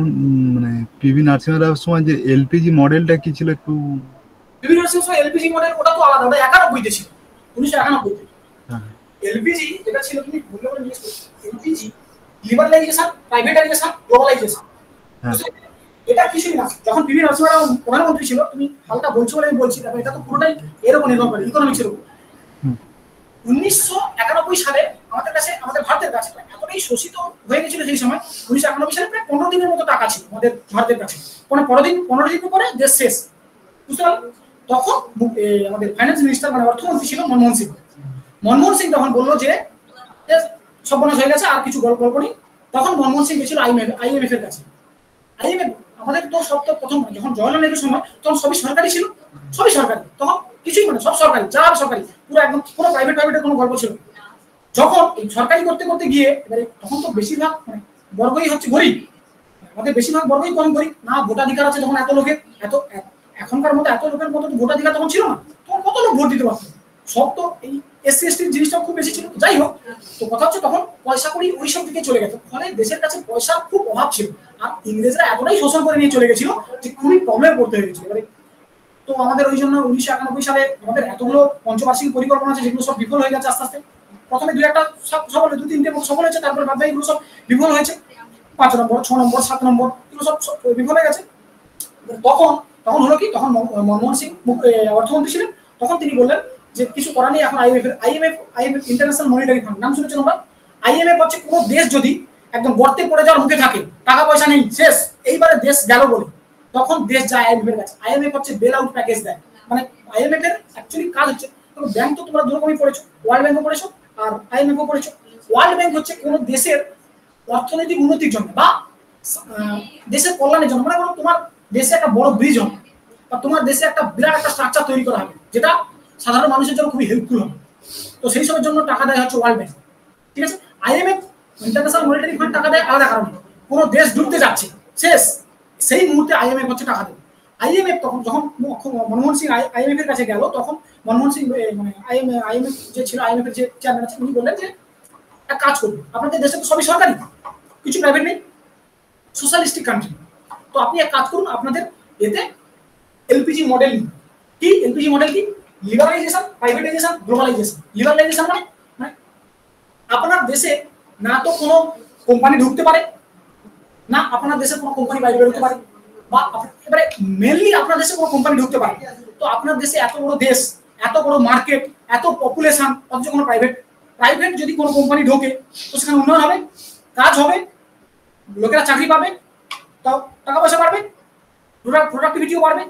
মানে পিভি নার্সিং এর সময় যে এলপিজি মডেলটা কি ছিল একটু? পিভি নার্সিং এর এলপিজি মডেল ওটা তো আলাদা, ওটা 91 তে ছিল, 1991 তে। হ্যাঁ এলপিজি যেটা ছিল তুমি ভুলে বলে নিয়ে এলপিজি লিবারালাইজেশন, প্রাইভেটাইজেশন, গ্লোবালাইজেশন। হ্যাঁ এটা কিছুই না। যখন পিভি নার্সিং প্রধানমন্ত্রী ছিল, তুমি হালকা বলছো বলে আমি বলছি, তবে এটা তো পুরোটাই এর উপর নির্ভর করে, ইকোনমিক্সের উপর। 1991 সালে আমাদের কাছে, আমাদের ভারতের কাছে এতটাই শোষিত হয়ে গেছিল সেই সময়, 1991 সালে প্রায় 15 দিনের মতো টাকা ছিল আমাদের ভারতের কাছে, 15 দিন পরে দেশ শেষ, বুঝতে পারলেন? তখন আমাদের ফাইন্যান্স মিনিস্টার মানে অর্থমন্ত্রী ছিল মনমোহন সিং। মনমোহন সিং তখন বললো যে সর্বনাশ হয়ে গেছে, আর কিছু গল্প নেই। তখন মনমোহন সিং গেছিল আইএমএফ এর কাছে। আইএমএফ আমাদের তো সব তো প্রথম যখন জওয়াহরলাল নেহরুর সময় তখন সবই সরকারি ছিল, সবই সরকারি, তখন কিছুই মানে সব সরকারি, যা সরকারি, পুরো একদম কোনো প্রাইভেটের কোনো গল্প ছিল। যখন এই সরকারি করতে করতে গিয়ে এবারে তখন তো বেশিরভাগ মানে বর্গই হচ্ছে গরিব, আমাদের বেশিরভাগ বর্গই কম গরিব না, ভোটাধিকার আছে তখন এত লোকের, এত এখনকার মতো এত লোকের মতো ভোটাধিকার তখন ছিল না, তখন কত লোক ভোট দিতে পারতো, সব তো এই এসসি এসটির জিনিসটা খুব বেশি ছিল। যাই হোক, তো কথা হচ্ছে তখন পয়সা করি ওই সব দিকে চলে গেছে, ফলে দেশের কাছে পয়সার খুব অভাব ছিল, আর ইংরেজরা এতটাই শোষণ করে নিয়ে চলে গেছিল যে খুবই প্রবলেমে পড়তে হয়ে গেছিল। এবারে তো আমাদের ওই জন্য 1991 সালে আমাদের এতগুলো পঞ্চবার্ষিক পরিকল্পনা আছে যেগুলো সব বিফল হয়ে গেছে আস্তে আস্তে। প্রথমে দুই একটা সফল, দু তিনটে মতো সফল হয়েছে, তারপরে বাদ এগুলো সব বিফল হয়েছে, 5 নম্বর 6 নম্বর 7 নম্বর এগুলো সব বিফল হয়ে গেছে। তখন হলো কি, তখন মনমোহন সিং অর্থমন্ত্রী ছিলেন, তখন তিনি বললেন যে কিছু করার নেই, এখন আইএমএফ ইন্টারন্যাশনাল মনিটারি ফান্ড, নাম শুনেছেন আমরা? আইএমএফ হচ্ছে কোনো দেশ যদি একদম গর্তে পড়ে যাওয়ার মুখে থাকে, টাকা পয়সা নেই, শেষ, এইবারে দেশ গেল বলে, তখন দেশ যায় আইএমএফ এর কাছে। আইএমএফ হচ্ছে বেল আউট প্যাকেজ দেয়, মানে আইএমএফ এর অ্যাকচুয়ালি কাজ হচ্ছে, ব্যাংক তো তোমরা দুরকমই পড়েছো, ওয়ার্ল্ড ব্যাংকও পড়েছো আর আইএমএফও পড়েছো। ওয়ার্ল্ড ব্যাংক হচ্ছে কোনো দেশের অর্থনৈতিক উন্নতির জন্য বা দেশের কল্যাণের জন্য, মানে তোমার দেশে একটা বড় ব্রিজ হবে বা তোমার দেশে একটা বিরাট একটা স্ট্রাকচার তৈরি করা হবে যেটা সাধারণ মানুষের জন্য খুবই হেল্পফুল হবে, তো সেই সবের জন্য টাকা দেয় হচ্ছে ওয়ার্ল্ড ব্যাংক, ঠিক আছে? আইএমএফ ইন্টারন্যাশনাল মনিটারি ফান্ড টাকা দেয় আলাদা কারণে, কোনো দেশ ডুবতে যাচ্ছে, শেষ, সেই মুহূর্তে আইএমএফ হচ্ছে টাকা দেয়। আইএমএফ তখন যখন মনমোহন সিং আইএমএফ এর কাছে গেল, তখন মনমোহন সিং মানে আইএমএফ যে ছিল, আইএমএফ এর যে চেয়ারম্যান আছে, উনি বললেন যে এক কাজ করুন, আপনাদের দেশে তো সবই সরকারি, কিছু প্রাইভেট নেই, সোশ্যালিস্টিক কান্ট্রি, তো আপনি এক কাজ করুন, আপনাদের এতে এলপিজি মডেল কি, এলপিজি মডেল কি, লিবারালাইজেশন, প্রাইভেটাইজেশন, গ্লোবালাইজেশন। লিবারালাইজেশন মানে আপনার দেশে না তো কোনো কোম্পানি ঢুকতে পারে, না আপনার দেশে কোনো কোম্পানি বাইরে বেরোতে পারে, বা এবারে মেনলি আপনার দেশে কোনো কোম্পানি ঢুকতে পারে, তো আপনার দেশে এত বড় দেশ, এত বড় মার্কেট, এত পপুলেশন, অথচ কোনো প্রাইভেট যদি কোনো কোম্পানি ঢোকে, তো সেখানে উন্নয়ন হবে, কাজ হবে, লোকেরা চাকরি পাবে, তো টাকা পয়সা বাড়বে, প্রোডাক্টিভিটিও বাড়বে।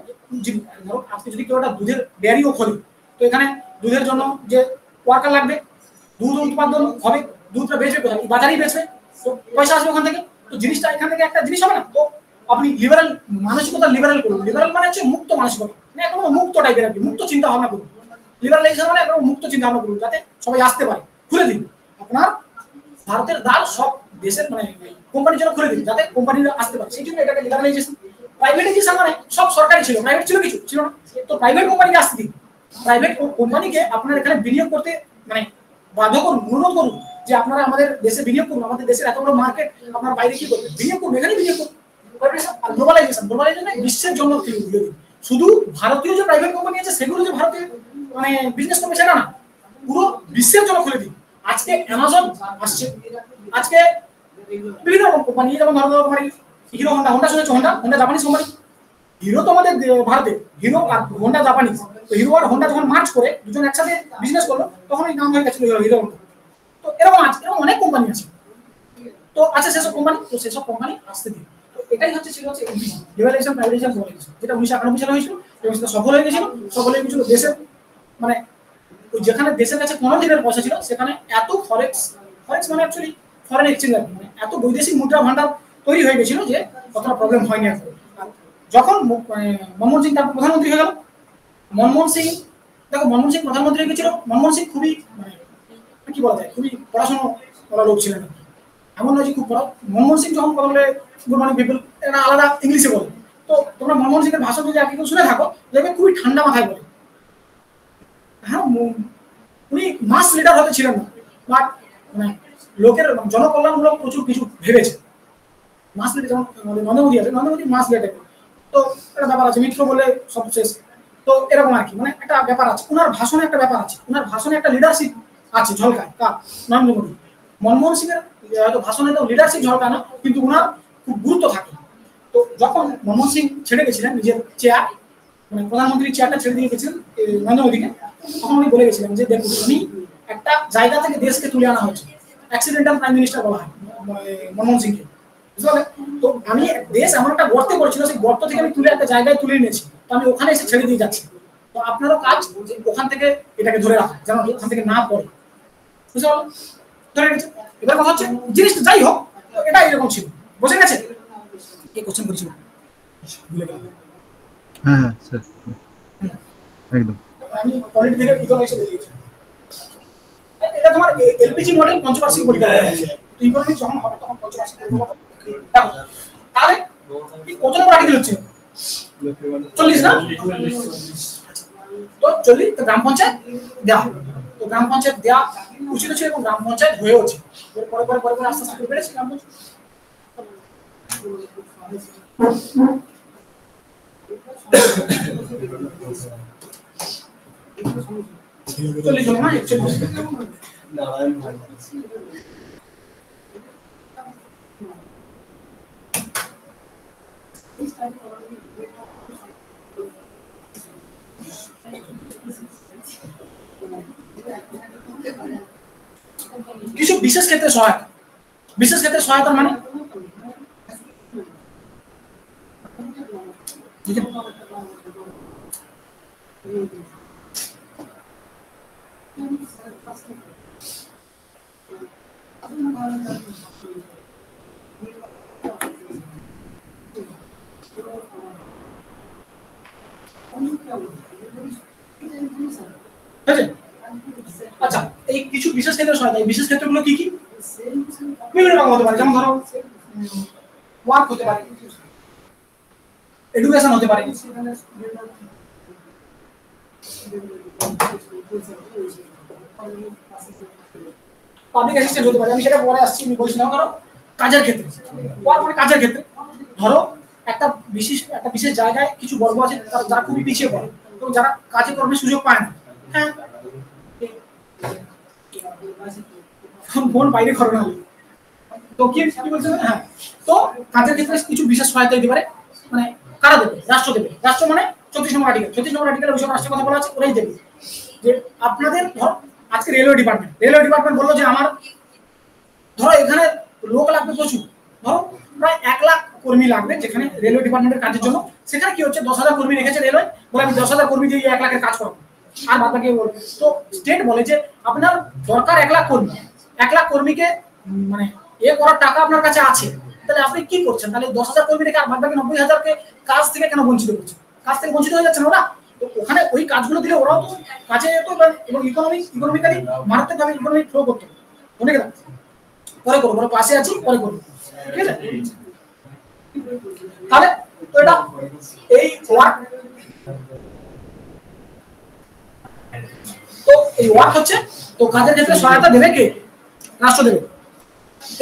ধরো আজকে যদি কেউ একটা দুধের ডেয়ারিও খোলে, তো এখানে দুধের জন্য যে ওয়ার্কার লাগবে, দুধ উৎপাদন হবে, দুধটা বেচবে কোথায়, বাজারেই বেচবে, তো পয়সা আসবে ওখান থেকে, তো জিনিসটা এখান থেকে একটা জিনিস হবে না। তো আপনি লিবারাল মানসিকতা লিবারাল করুন, লিবারাল মানে হচ্ছে মুক্ত মানসিকতা, মানে একদম মুক্ত টাইপের আর কি, মুক্ত চিন্তা ভাবনা করুন। লিবারালাইজেশন মানে একদম মুক্ত চিন্তা ভাবনা করুন, যাতে সবাই আসতে পারে, খুলে দিন, আপনার ভারতের দ্বার সব দেশের মানে কোম্পানির জন্য খুলে দিন, যাতে কোম্পানিরা আসতে পারে। সেই জন্য এটাকে লিবারালাইজেশন। প্রাইভেটাইজেশন মানে সব সরকারি ছিল, প্রাইভেট ছিল কিছু ছিল না। তো প্রাইভেট কোম্পানিকে আসতে দিন, প্রাইভেট কোম্পানিকে আপনার এখানে বিনিয়োগ করতে মানে বাধ্য করুন, অনুরোধ করুন যে আপনারা আমাদের দেশে বিনিয়োগ করুন, আমাদের দেশের এত বড় মার্কেট, আপনার বাইরে কি করবেন, বিনিয়োগ করুন, এখানে বিনিয়োগ করুন। আর গ্লোবালাইজেশন, গ্লোবালাইজেশন বিশ্বের জন্য শুধু ভারতীয় যে প্রাইভেট কোম্পানি আছে সেগুলো যে ভারতীয় মানে বিজনেস করবে সেটা না, পুরো বিশ্বের জন্য খুলে দিন। আজকে অ্যামাজন আসছে, আজকে বিভিন্ন রকম কোম্পানি, যেমন ধরো কোম্পানি হিরো হোন্ডা, হোন্ডা শুনেছো? Honda, Honda Japanese company. Hero তো আমাদের ভারতে, হিরো আর হোন্ডা জাপানিজ। তো হিরো আর হোন্ডা যখন মার্চ করে দুজন একসাথে বিজনেস করলো, তখন এই নাম হয়ে গেছিল হিরো হোন্ডা। তো এরকম আছে, এরকম অনেক কোম্পানি আছে। তো আচ্ছা, সেসব কোম্পানি, তো সেসব কোম্পানি আসতে দিন। তো এটাই ছিল লিবারালাইজেশন, প্রাইভেটাইজেশন, গ্লোবালাইজেশন, যেটা 1991 সালে হয়েছিল এবং সেটা সফল হয়ে গেছিল। সফল হয়ে গেছিল দেশের মানে যেখানে দেশের কাছে 15 দিনের পয়সা ছিল, সেখানে এত ফরেক্স মানে অ্যাকচুয়ালি ফরেন এক্সচেঞ্জ, মানে এত বৈদেশিক মুদ্রা ভান্ডার তৈরি হয়ে গেছিল যে কতটা প্রবলেম হয়নি। যখন মনমোহন সিং তারপর প্রধানমন্ত্রী হয়ে গেল, মনমোহন সিং, দেখো মনমোহন সিং প্রধানমন্ত্রী হয়ে গেছিল। মনমোহন সিং খুবই মানে কি বলা যায়, খুবই পড়াশোনা করা লোক ছিলেন। এমন নয় যে খুব পড়া। মনমোহন সিং যখন কথা বলে গুড মর্নিং পিপল, এটা আলাদা ইংলিশে বলে। তো তোমরা মনমোহন সিংয়ের ভাষণ যদি আগে কেউ শুনে থাকো, দেখবে খুবই ঠান্ডা মাথায় বলে। হ্যাঁ, উনি মাস লিডার হতে ছিলেন না, বাট মানে লোকের জনকল্যাণমূলক প্রচুর কিছু ভেবেছে। মাস লিডার যেমন নরেন্দ্র মোদী আছে, নরেন্দ্র মোদী মাস লিডার। তো একটা ব্যাপার আছে, মিত্র বলে সব শেষ। তো এরকম আর কি, মানে একটা ব্যাপার আছে, ওনার ভাষণে একটা ব্যাপার আছে, ওনার ভাষণে একটা লিডারশিপ আছে ঝলকায়। কার? নরেন্দ্র মোদী। মনমোহন সিং এর হয়তো ভাষণে তো লিডারশিপ ঝলকায় না, কিন্তু ওনার খুব গুরুত্ব থাকে। তো যখন মনমোহন সিং ছেড়ে গেছিলেন নিজের চেয়ার, মানে প্রধানমন্ত্রীর চেয়ারটা ছেড়ে দিয়ে গেছিলেন নরেন্দ্র মোদীকে, তখন উনি বলে গেছিলেন যে দেখুন, আমি একটা জায়গা থেকে দেশকে তুলে আনা হয়েছে, অ্যাক্সিডেন্টাল প্রাইম মিনিস্টার বলা হয় মনমোহন সিংকে, বুঝতে পারলে? তো আমি দেশ এমন একটা গর্তে পড়েছিল, সেই গর্ত থেকে আমি তুলে একটা জায়গায় তুলে নিয়েছি, তো আমি ওখানে এসে ছেড়ে দিয়ে যাচ্ছি। তো আপনারও কাজ ওখান থেকে এটাকে ধরে রাখা, যেন ওখান থেকে না পড়ে, বুঝতে পারলো? ধরে গেছে। এবার কথা হচ্ছে জিনিসটা যাই হোক, এটা এরকম ছিল, বোঝা গেছে? এই কোশ্চেন করেছিল, ভুলে গেলাম। হ্যাঁ স্যার, একদম। আমি পলিটি থেকে ইকোনমিক্সে দিয়েছি। এটা তোমার এলপিজি মডেল পঞ্চবার্ষিক পরীক্ষা হয়েছে। তো ইকোনমিক্স যখন হবে তখন পঞ্চবার্ষিক পরীক্ষা হবে। তাহলে কত নম্বর আর্টিকেল হচ্ছে? 40 না? তো 40 তো গ্রাম পঞ্চায়েত দেওয়া। তো গ্রাম পঞ্চায়েত দেওয়া উচিত ছিল এবং গ্রাম পঞ্চায়েত হয়েওছে। পরে পরে পরে পরে আস্তে আস্তে বেড়েছে গ্রাম পঞ্চায়েত। কিছু বিশেষ ক্ষেত্রে সহায়তা, বিশেষ ক্ষেত্রে সহায়তা মানে আচ্ছা, এই কিছু বিশেষ ক্ষেত্রে সহায়তা, এই বিশেষ ক্ষেত্রগুলো কি কি? বিভিন্ন রকম হতে পারে, যেমন ধরো ওয়ার্ক হতে পারে, এডুকেশন হতে পারে, পাবলিক অ্যাসিস্ট্যান্ট হতে পারে। আমি সেটা পরে আসছি, আমি বলছিলাম ধরো কাজের ক্ষেত্রে, ওয়ার্ক মানে কাজের ক্ষেত্রে। ধরো একটা বিশেষ জায়গায় কিছু বর্গ আছে যারা খুবই পিছিয়ে পড়ে এবং যারা কাজে কর্মের সুযোগ পায় না। হ্যাঁ, ফোন বাইরে করোনা, তো কি বলছে? হ্যাঁ, তো কাজের ক্ষেত্রে কিছু বিশেষ সহায়তা দিতে পারে। মানে কারা দেবে? রাষ্ট্র দেবে। রাষ্ট্র মানে 34 নম্বর আর্টিকেল, 34 নম্বর আর্টিকেলে ওইসব রাষ্ট্রের কথা বলা আছে, ওরাই দেবে। যে আপনাদের ধর আজকে রেলওয়ে ডিপার্টমেন্ট বললো যে আমার ধরো এখানে লোক লাগবে প্রচুর, ধরো প্রায় 1 লাখ কর্মী লাগবে যেখানে রেলওয়ে ডিপার্টমেন্টের কাজের জন্য। সেখানে কি হচ্ছে, 10,000 কর্মী রেখেছে রেলওয়ে, বলে আমি 10,000 কর্মী দিয়ে 1 লাখের কাজ করবো, আর বাদ বাকি বলবে। তো স্টেট বলে যে আপনার দরকার 1 লাখ কর্মী, 1 লাখ কর্মীকে মানে এ করার টাকা আপনার কাছে আছে, তাহলে আপনি কি করছেন? তাহলে 10,000 কর্মী রেখে আর বাদ বাকি 90,000কে কাজ থেকে কেন বঞ্চিত করছেন? কাজ থেকে বঞ্চিত হয়ে যাচ্ছে না ওরা। তো ওখানে ওই কাজগুলো দিলে ওরাও তো কাজে যেত এবং ইকোনমিক্যালি মারাত্মকভাবে ইকোনমিক ফ্লো করতো। মনে গেলাম পরে করবো, পরে পাশে আছি পরে করবো, ঠিক আছে? তাহলে তো এটা এই ওয়ার্ক, তো এই ওয়ার্ক হচ্ছে, তো কাজের ক্ষেত্রে সহায়তা দেবে কে? রাষ্ট্র দেবে।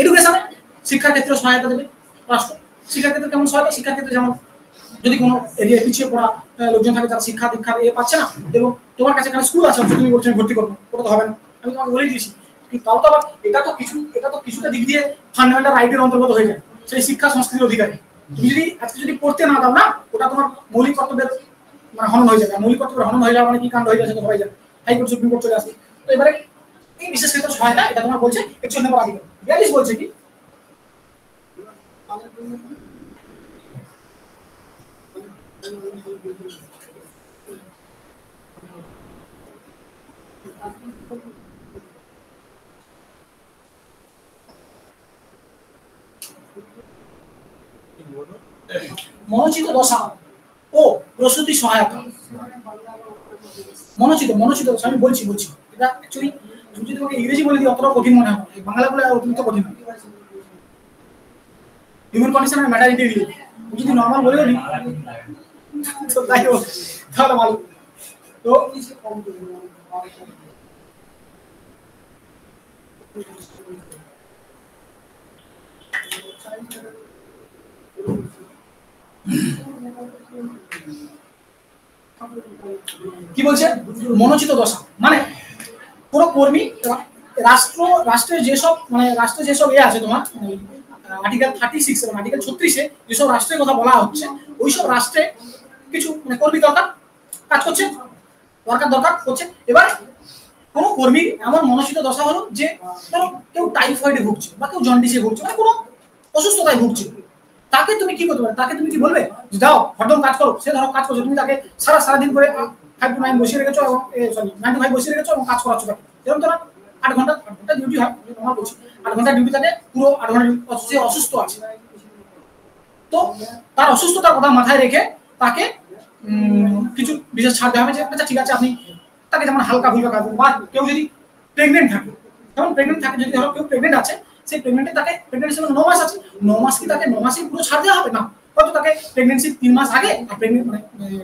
এডুকেশনে শিক্ষার ক্ষেত্রে সহায়তা দেবে রাষ্ট্র। শিক্ষার ক্ষেত্রে কেমন সহায়তা? শিক্ষার ক্ষেত্রে যেমন যদি কোনো এরিয়া পিছিয়ে পড়া লোকজন থাকে যারা শিক্ষা দীক্ষা পাচ্ছে না, এবং তোমার কাছে এখানে স্কুল আছে, তুমি বলছো ভর্তি করবো, ওটা তো হবে না, আমি তোমাকে বলেই দিয়েছি। তাও তো আবার এটা তো কিছুটা দিক দিয়ে ফান্ডামেন্টাল রাইটের অন্তর্গত হয়ে যায়, সেই শিক্ষা সংস্কৃতির অধিকারী। তুমি যদি আজকে যদি পড়তে না দাও না, ওটা তোমার মৌলিক কর্তব্যের মানে হনন হয়ে যাবে। মৌলিক কর্তব্যের হনন হয়ে যাওয়া মানে কি কাণ্ড হয়ে যাচ্ছে, তো হয়ে যাবে, হাইকোর্ট সুপ্রিম কোর্ট চলে আসবে। তো এবারে এই বিশেষ ক্ষেত্রে সহায়তা এটা তোমার বলছে 41 নম্বর আর্টিকেল। 42 বলছে কি মনোচিত দশা ও প্রসূতি সহায়তা। মনোচিত দশা আমি বলছি এটা অ্যাকচুয়ালি তুমি যদি তোমাকে ইংরেজি বলে দিই অতটা কঠিন মনে হয়, বাংলা বলে অতিরিক্ত কঠিন হয়। হিউম্যান কন্ডিশন আর ম্যাটারিটি রিলিফ যদি নরমাল বলে দিই তো তাই হোক, তাহলে ভালো। তো কি বলছে? মনোচিত দশা মানে পুরো কর্মী রাষ্ট্রের যেসব আছে তোমার আর্টিকেল 36 এবং আর্টিকেল 36-এ যেসব রাষ্ট্রের কথা বলা হচ্ছে, ওইসব রাষ্ট্রে কিছু মানে কর্মী কাজ করছে, দরকার করছে। এবার কোনো কর্মীর এমন মনোচিত দশা হলো যে ধরো কেউ টাইফয়েডে ভুগছে বা কেউ জন্ডিসে ভুগছে, মানে কোনো অসুস্থতায় ভুগছে, তাকে তুমি কি করতে পারবে? তাকে তুমি কি বলবে যাও হরদম কাজ করো? সে ধরো কাজ করছে, তুমি তাকে সারাদিন করে 5 to 9 বসিয়ে রেখেছো এবং 9 to 5 বসিয়ে রেখেছো এবং কাজ করাচ্ছো তাকে। এরকম তো না, 8 ঘন্টা ডিউটি হয়, আমার বলছি 8 ঘন্টা ডিউটি থাকে, পুরো 8 ঘন্টা সে অসুস্থ আছে। তো তার অসুস্থতার কথা মাথায় রেখে তাকে কিছু বিশেষ ছাড় দেওয়া হবে যে আচ্ছা ঠিক আছে আপনি তাকে যেমন হালকা ফুলকা কাজ, বা কেউ যদি প্রেগনেন্ট থাকে, যেমন প্রেগনেন্ট থাকে, যদি ধরো কেউ প্রেগনেন্ট আছে, সেই প্রেগনেন্টে তাকে প্রেগনেন্সি 9 মাস আছে, 9 মাস কি তাকে 9 মাসই পুরো ছাড় দেওয়া হবে না, হয়তো তাকে প্রেগনেন্সির 3 মাস আগে আর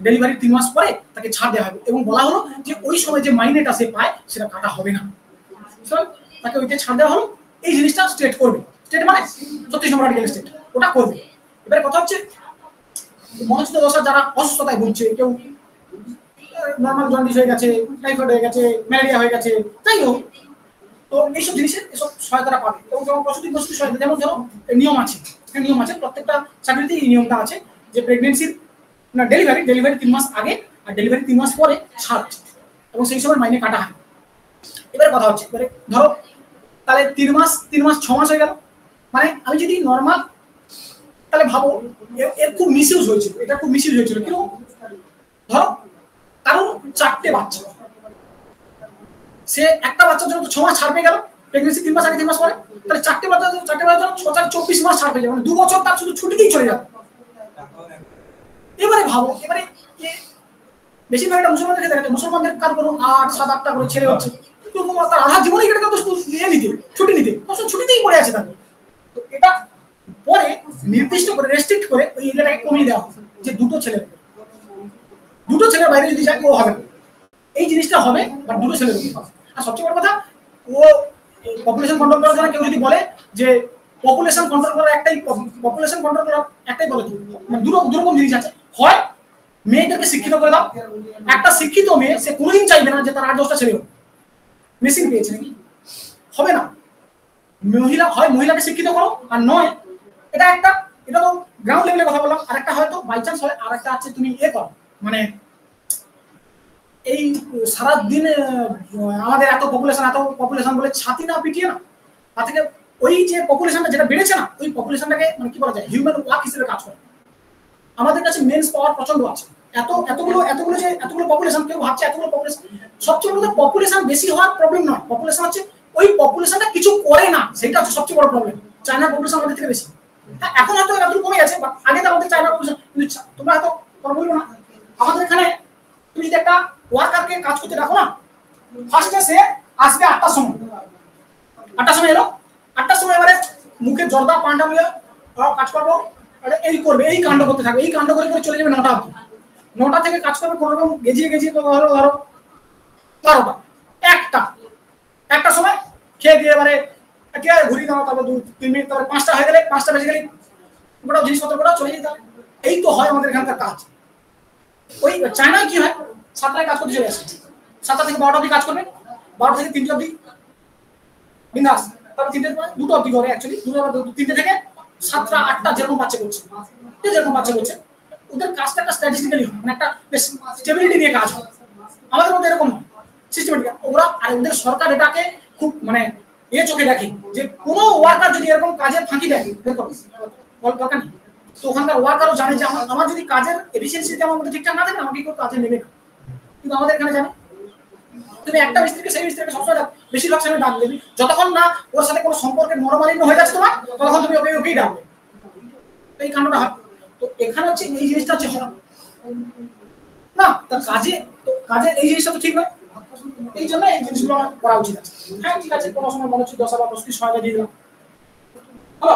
ডেলিভারির 3 মাস পরে তাকে ছাড় দেওয়া হবে, এবং বলা হলো যে ওই সময় যে মাইনেটা সে পায় সেটা কাটা হবে না, তাকে ওইটা ছাড় দেওয়া হলো। এই জিনিসটা স্টেট করবে, স্টেট মানে 36 নম্বর আর্টিকেল স্টেট ওটা করবে। এবারে কথা হচ্ছে মনোচিত দশা যারা অসুস্থতায় ভুগছে, কেউ নর্মাল জন্ডিস হয়ে গেছে, টাইফয়েড হয়ে গেছে, ম্যালেরিয়া হয়ে গেছে, যাই হোক, তো এইসব জিনিসের এসব সহায়তাটা পাবে। এবং যেমন প্রসূতি সহায়তা, যেমন ধরো নিয়ম আছে, প্রত্যেকটা চাকরিতে এই নিয়মটা আছে যে প্রেগনেন্সির না ডেলিভারি 3 মাস আগে আর ডেলিভারি 3 মাস পরে ছাড়, এবং সেই সময় মাইনে কাটা হয়। এবারে কথা হচ্ছে, এবারে ধরো তাহলে 3 মাস 6 মাস হয়ে গেল, মানে আমি যদি নর্মাল, তাহলে ভাবো এর খুব মিসইউজ হয়েছিল, এটা খুব মিসইউজ হয়েছিল। কিরকম? ধরো কারণ 4টে বাচ্চা, সে একটা বাচ্চার জন্য তো 6 মাস ছাড় পেয়ে গেল, প্রেগনেন্সি 3 মাস আগে 3 মাস পরে, তাহলে 4টে বাচ্চা 24 মাস ছাড় পেয়ে যাবে, মানে 2 বছর তার শুধু ছুটিতেই চলে যাবে। এবারে ভাবো, এবারে বেশিরভাগ একটা মুসলমানদের ক্ষেত্রে দেখা যায়, মুসলমানদের কাজ করুন 8-7-8টা করে ছেলে হচ্ছে, কিন্তু তার আধা জীবনই কেটে গেল ছুটি নিতে, ছুটিতেই পড়ে আছে তাকে। তো এটা পরে নির্দিষ্ট করে রেস্ট্রিক্ট করে ওই এরিয়াটাকে কমিয়ে দেওয়া হবে যে দুটো ছেলের বাইরে যদি যায় ও হবে, এই জিনিসটা হবে, বা দুটো ছেলের হবে। আর সবচেয়ে বড় কথা, ও পপুলেশন কন্ট্রোল করার জন্য কেউ যদি বলে যে পপুলেশন কন্ট্রোল করার একটাই পদ্ধতি, মানে দুরকম জিনিস আছে। হয় মেয়েদেরকে শিক্ষিত করে দাও, একটা শিক্ষিত মেয়ে সে কোনোদিন চাইবে না যে তার 8-10টা ছেলে হোক, মেশিন পেয়েছে নাকি, হবে না। মহিলাকে শিক্ষিত করো, আর নয় এটা তো গ্রাউন্ড লেভেলে কথা বললাম। আর একটা হয়তো বাই চান্স হয়, আর একটা আছে তুমি করো, মানে এই সারাদিন আমাদের এত পপুলেশন বলে ছাতি না পিটিয়ে না, তার থেকে ওই যে পপুলেশনটা যেটা বেড়েছে না, ওই পপুলেশনটাকে মানে কি বলা যায়, হিউম্যান ওয়ার্ক হিসেবে কাজ করে। আমাদের কাছে মেন্স পাওয়ার প্রচন্ড আছে, এতগুলো পপুলেশন, কেউ ভাবছে এতগুলো পপুলেশন, সবচেয়ে বড় পপুলেশন বেশি হওয়ার প্রবলেম নয়, পপুলেশন হচ্ছে ওই পপুলেশনটা কিছু করে না, সেটা হচ্ছে সবচেয়ে বড় প্রবলেম। চায়নার পপুলেশন আমাদের থেকে বেশি, এখন হয়তো এতটুকু কমে গেছে, আগে তো আমাদের চায়নার পপুলেশন, কিন্তু তোমরা হয়তো বলবো না, আমাদের এখানে তুমি যদি একটা ওয়ার্কারকে কাজ করতে রাখো না, ফার্স্টে সে আসবে 8টার সময়, 8টার সময় এলো, 8টার সময় এবারে মুখে জর্দা পান্ডা নিয়ে কাজ করবো, এই করবে, এই কাণ্ড করতে থাকবে, এই কাণ্ড করে করে চলে যাবে 9টা অবধি। 9টা থেকে কাজ করবে কোনো রকম গেজিয়ে গেজিয়ে, ধরো 12টা, 1টার সময় খেয়ে দিয়ে এবারে কে ঘুরিয়ে দাও, তারপর 2-3 মিনিট, তারপর 5টা হয়ে গেলে, 5টা বেজে গেলে গোটা জিনিসপত্র গোটা চলে যেতে হবে। এই তো হয় আমাদের এখানকার কাজ। ওই চায়নায় কি হয়, 7টায় কাজ করতে চলে আসে, 7টা থেকে 12টা অবধি কাজ করবে, 12টা থেকে 3টে অবধি বিন্দাস, তারপর 3টে থেকে 2টা অবধি করে, অ্যাকচুয়ালি 3টে থেকে 7টা 8টা যেরকম বাচ্চা করছে, যেরকম বাচ্চা করছে, ওদের কাজটা একটা স্ট্যাটিস্টিক্যালি হয়, মানে একটা স্টেবিলিটি নিয়ে কাজ হয়। আমাদের মধ্যে এরকম সিস্টেমেটিক ওরা, আর ওদের সরকার এটাকে খুব মানে চোখে দেখে যে কোনো ওয়ার্কার যদি এরকম কাজের ফাঁকি দেয় দরকার নেই। তো ওখানকার ওয়ার্কারও জানে যে আমার যদি কাজের এফিসিয়েন্সিটা আমার মধ্যে ঠিকঠাক না থাকে না, আমাকে কেউ কাজে নেবে না। কিন্তু আমাদের এখানে জানে তুমি একটা মিস্ত্রিকে সেই মিস্ত্রিকে সবসময় বেশিরভাগ সময় ডাক দেবে, যতক্ষণ না ওর সাথে কোনো সম্পর্কের মনোমালিন্য হয়ে যাচ্ছে তোমার, তখন তুমি ওকেই ডাকবে। এই কাণ্ডটা হয়। তো এখানে হচ্ছে এই জিনিসটা হচ্ছে না, তার কাজে এই জিনিসটা তো ঠিক নয়, এই জন্য এই জিনিসগুলো আমার করা উচিত আছে। হ্যাঁ ঠিক আছে, কোনো সময় মনে হচ্ছে 10 বা 10 সহায়তা দিয়ে দিলাম, হলো।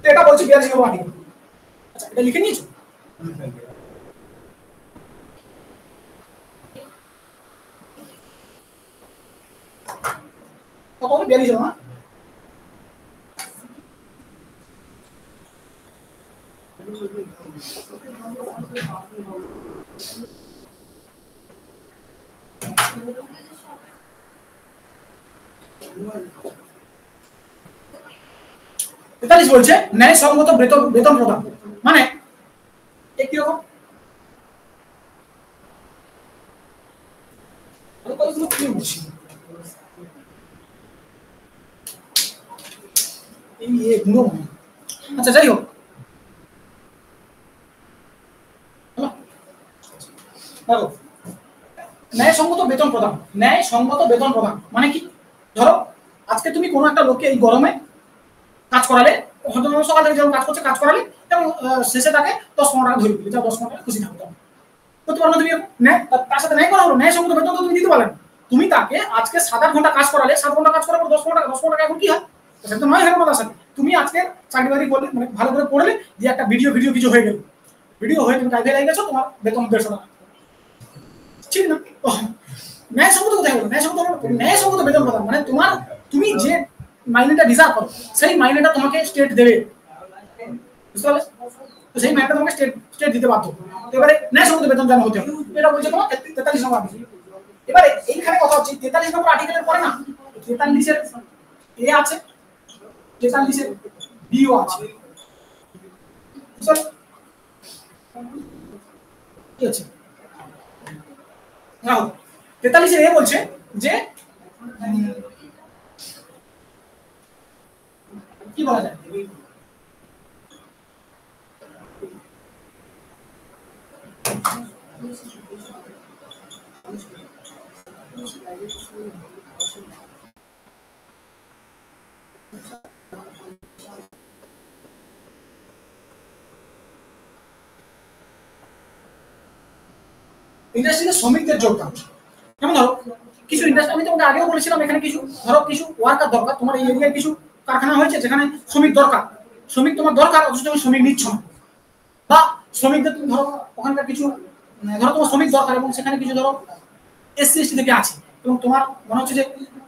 তো এটা বলছি 42 নম্বর আর্টিকেল। আচ্ছা, এটা লিখে নিয়েছো? কত 42 না? বলছে ন্যায়সঙ্গত বেতন প্রদান, মানে একই রকম আচ্ছা যাই হোক, ন্যায়সঙ্গত বেতন প্রদান। ন্যায়সঙ্গত বেতন প্রদান মানে কি? ধরো আজকে তুমি কোনো একটা লোককে এই গরমে কাজ করালে, হয়তো সকাল থেকে যখন কাজ করছে কাজ করালে, এবং শেষে তাকে 10-15 টাকা ধরে দিলে, যা 10 টাকা খুশি থাকতে হবে, করতে পারো না তুমি? তার সাথে ন্যায় করা হলো, ন্যায়সঙ্গত বেতন তো তুমি দিতে পারলে। তুমি তাকে আজকে 7-8 ঘন্টা কাজ করালে, 7 ঘন্টা কাজ করার পর 10 টাকা, এখন কি হয়? সেটা তো নয়, হলো না। তার সাথে তুমি আজকে চাকরি বাকরি করলে, মানে ভালো করে পড়লে, যে একটা ভিডিও কিছু হয়ে গেল, ভিডিও হয়ে তুমি কাজে লেগে গেছো, তোমার বেতন 150 টাকা, ঠিক না? ন্যায়সঙ্গত কোথায় হলো? ন্যায়সঙ্গত বেতন প্রদান মানে তুমি যে মাইনেটা ডিজার্ভ করো, সেই মাইনেটা তোমাকে স্টেট দেবে, বুঝতে পারলে? তো সেই মাইনেটা তোমাকে স্টেট দিতে বাধ্য। এবারে ন্যায়সঙ্গত বেতন জানা হতে হবে, এটা বলছে তোমার 43 নম্বর আর্টিকেল। এবারে এইখানে কথা হচ্ছে 43 নম্বর আর্টিকেলের পরে না 43 এর এ আছে, 43 এর বিও আছে, কি আছে? 43 এর এ বলছে যে কি বলা যায়, ইন্ডাস্ট্রিতে শ্রমিকদের যোগদান। যেমন ধরো কিছু ইন্ডাস্ট্রি, আমি তোমাকে আগেও বলেছিলাম, এখানে কিছু ধরো কিছু ওয়ার্কার দরকার, তোমার এই এরিয়ায় কিছু কারখানা হয়েছে যেখানে শ্রমিক দরকার, শ্রমিক তোমার দরকার, অথচ তুমি শ্রমিক নিচ্ছ না, বা শ্রমিকদের তুমি ধরো ওখানকার কিছু, ধরো তোমার শ্রমিক দরকার এবং সেখানে কিছু ধরো SC/ST থেকে আছে, এবং তোমার মনে হচ্ছে যে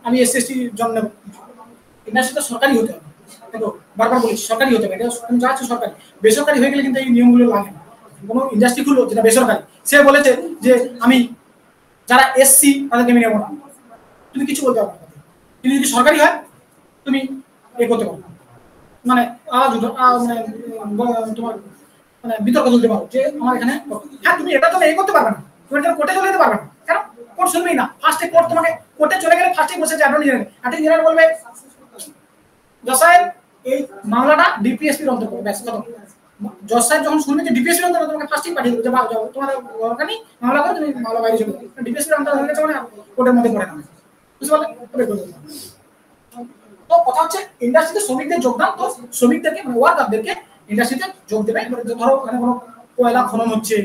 আমি SC/ST জন্য নেব। ইন্ডাস্ট্রিটা সরকারি হতে হবে, দেখো বারবার বলছি সরকারি হতে হবে, এটা তুমি যা আছে সরকারি। বেসরকারি হয়ে গেলে কিন্তু এই নিয়মগুলো লাগে না। কোনো ইন্ডাস্ট্রি খুললো যেটা বেসরকারি, সে বলেছে যে আমি যারা SC তাদেরকে আমি নেব না, তুমি কিছু বলতে পারবে না। কিন্তু যদি সরকারি হয় তুমি এ করতে পারো, মানে মানে তোমার মানে বিতর্ক তুলতে পারো যে আমার এখানে, হ্যাঁ তুমি এটা তো এই করতে পারবে না, তুমি এটা কোর্টে চলে যেতে পারবে না। কেন? কোর্ট শুনবেই না। ফার্স্টে কোর্ট তোমাকে, কোর্টে চলে গেলে ফার্স্টেই বসে যে অ্যাটর্নি জেনারেল বলবে জজ সাহেব এই মামলাটা ডিপিএসপির অন্তর্গত, ব্যাস খতম। জজ সাহেব যখন শুনবে যে ডিপিএসপির অন্তর্গত, তোমাকে ফার্স্টেই পাঠিয়ে দেবে যে যাও তোমার দরকার নেই মামলা করে, তুমি মামলা বাইরে চলে যাবে, ডিপিএসপির অন্তর্গত হয়ে গেছে মানে কোর্টের মধ্যে পড়ে না, বুঝতে পারলে? তো কথা হচ্ছে ইন্ডাস্ট্রিতে শ্রমিকদের যোগদান, তো শ্রমিকদেরকে মানে ওয়ার্কারদেরকে ইন্ডাস্ট্রিতে যোগ দেবে। ধরো ওখানে কোনো কয়লা খনন হচ্ছে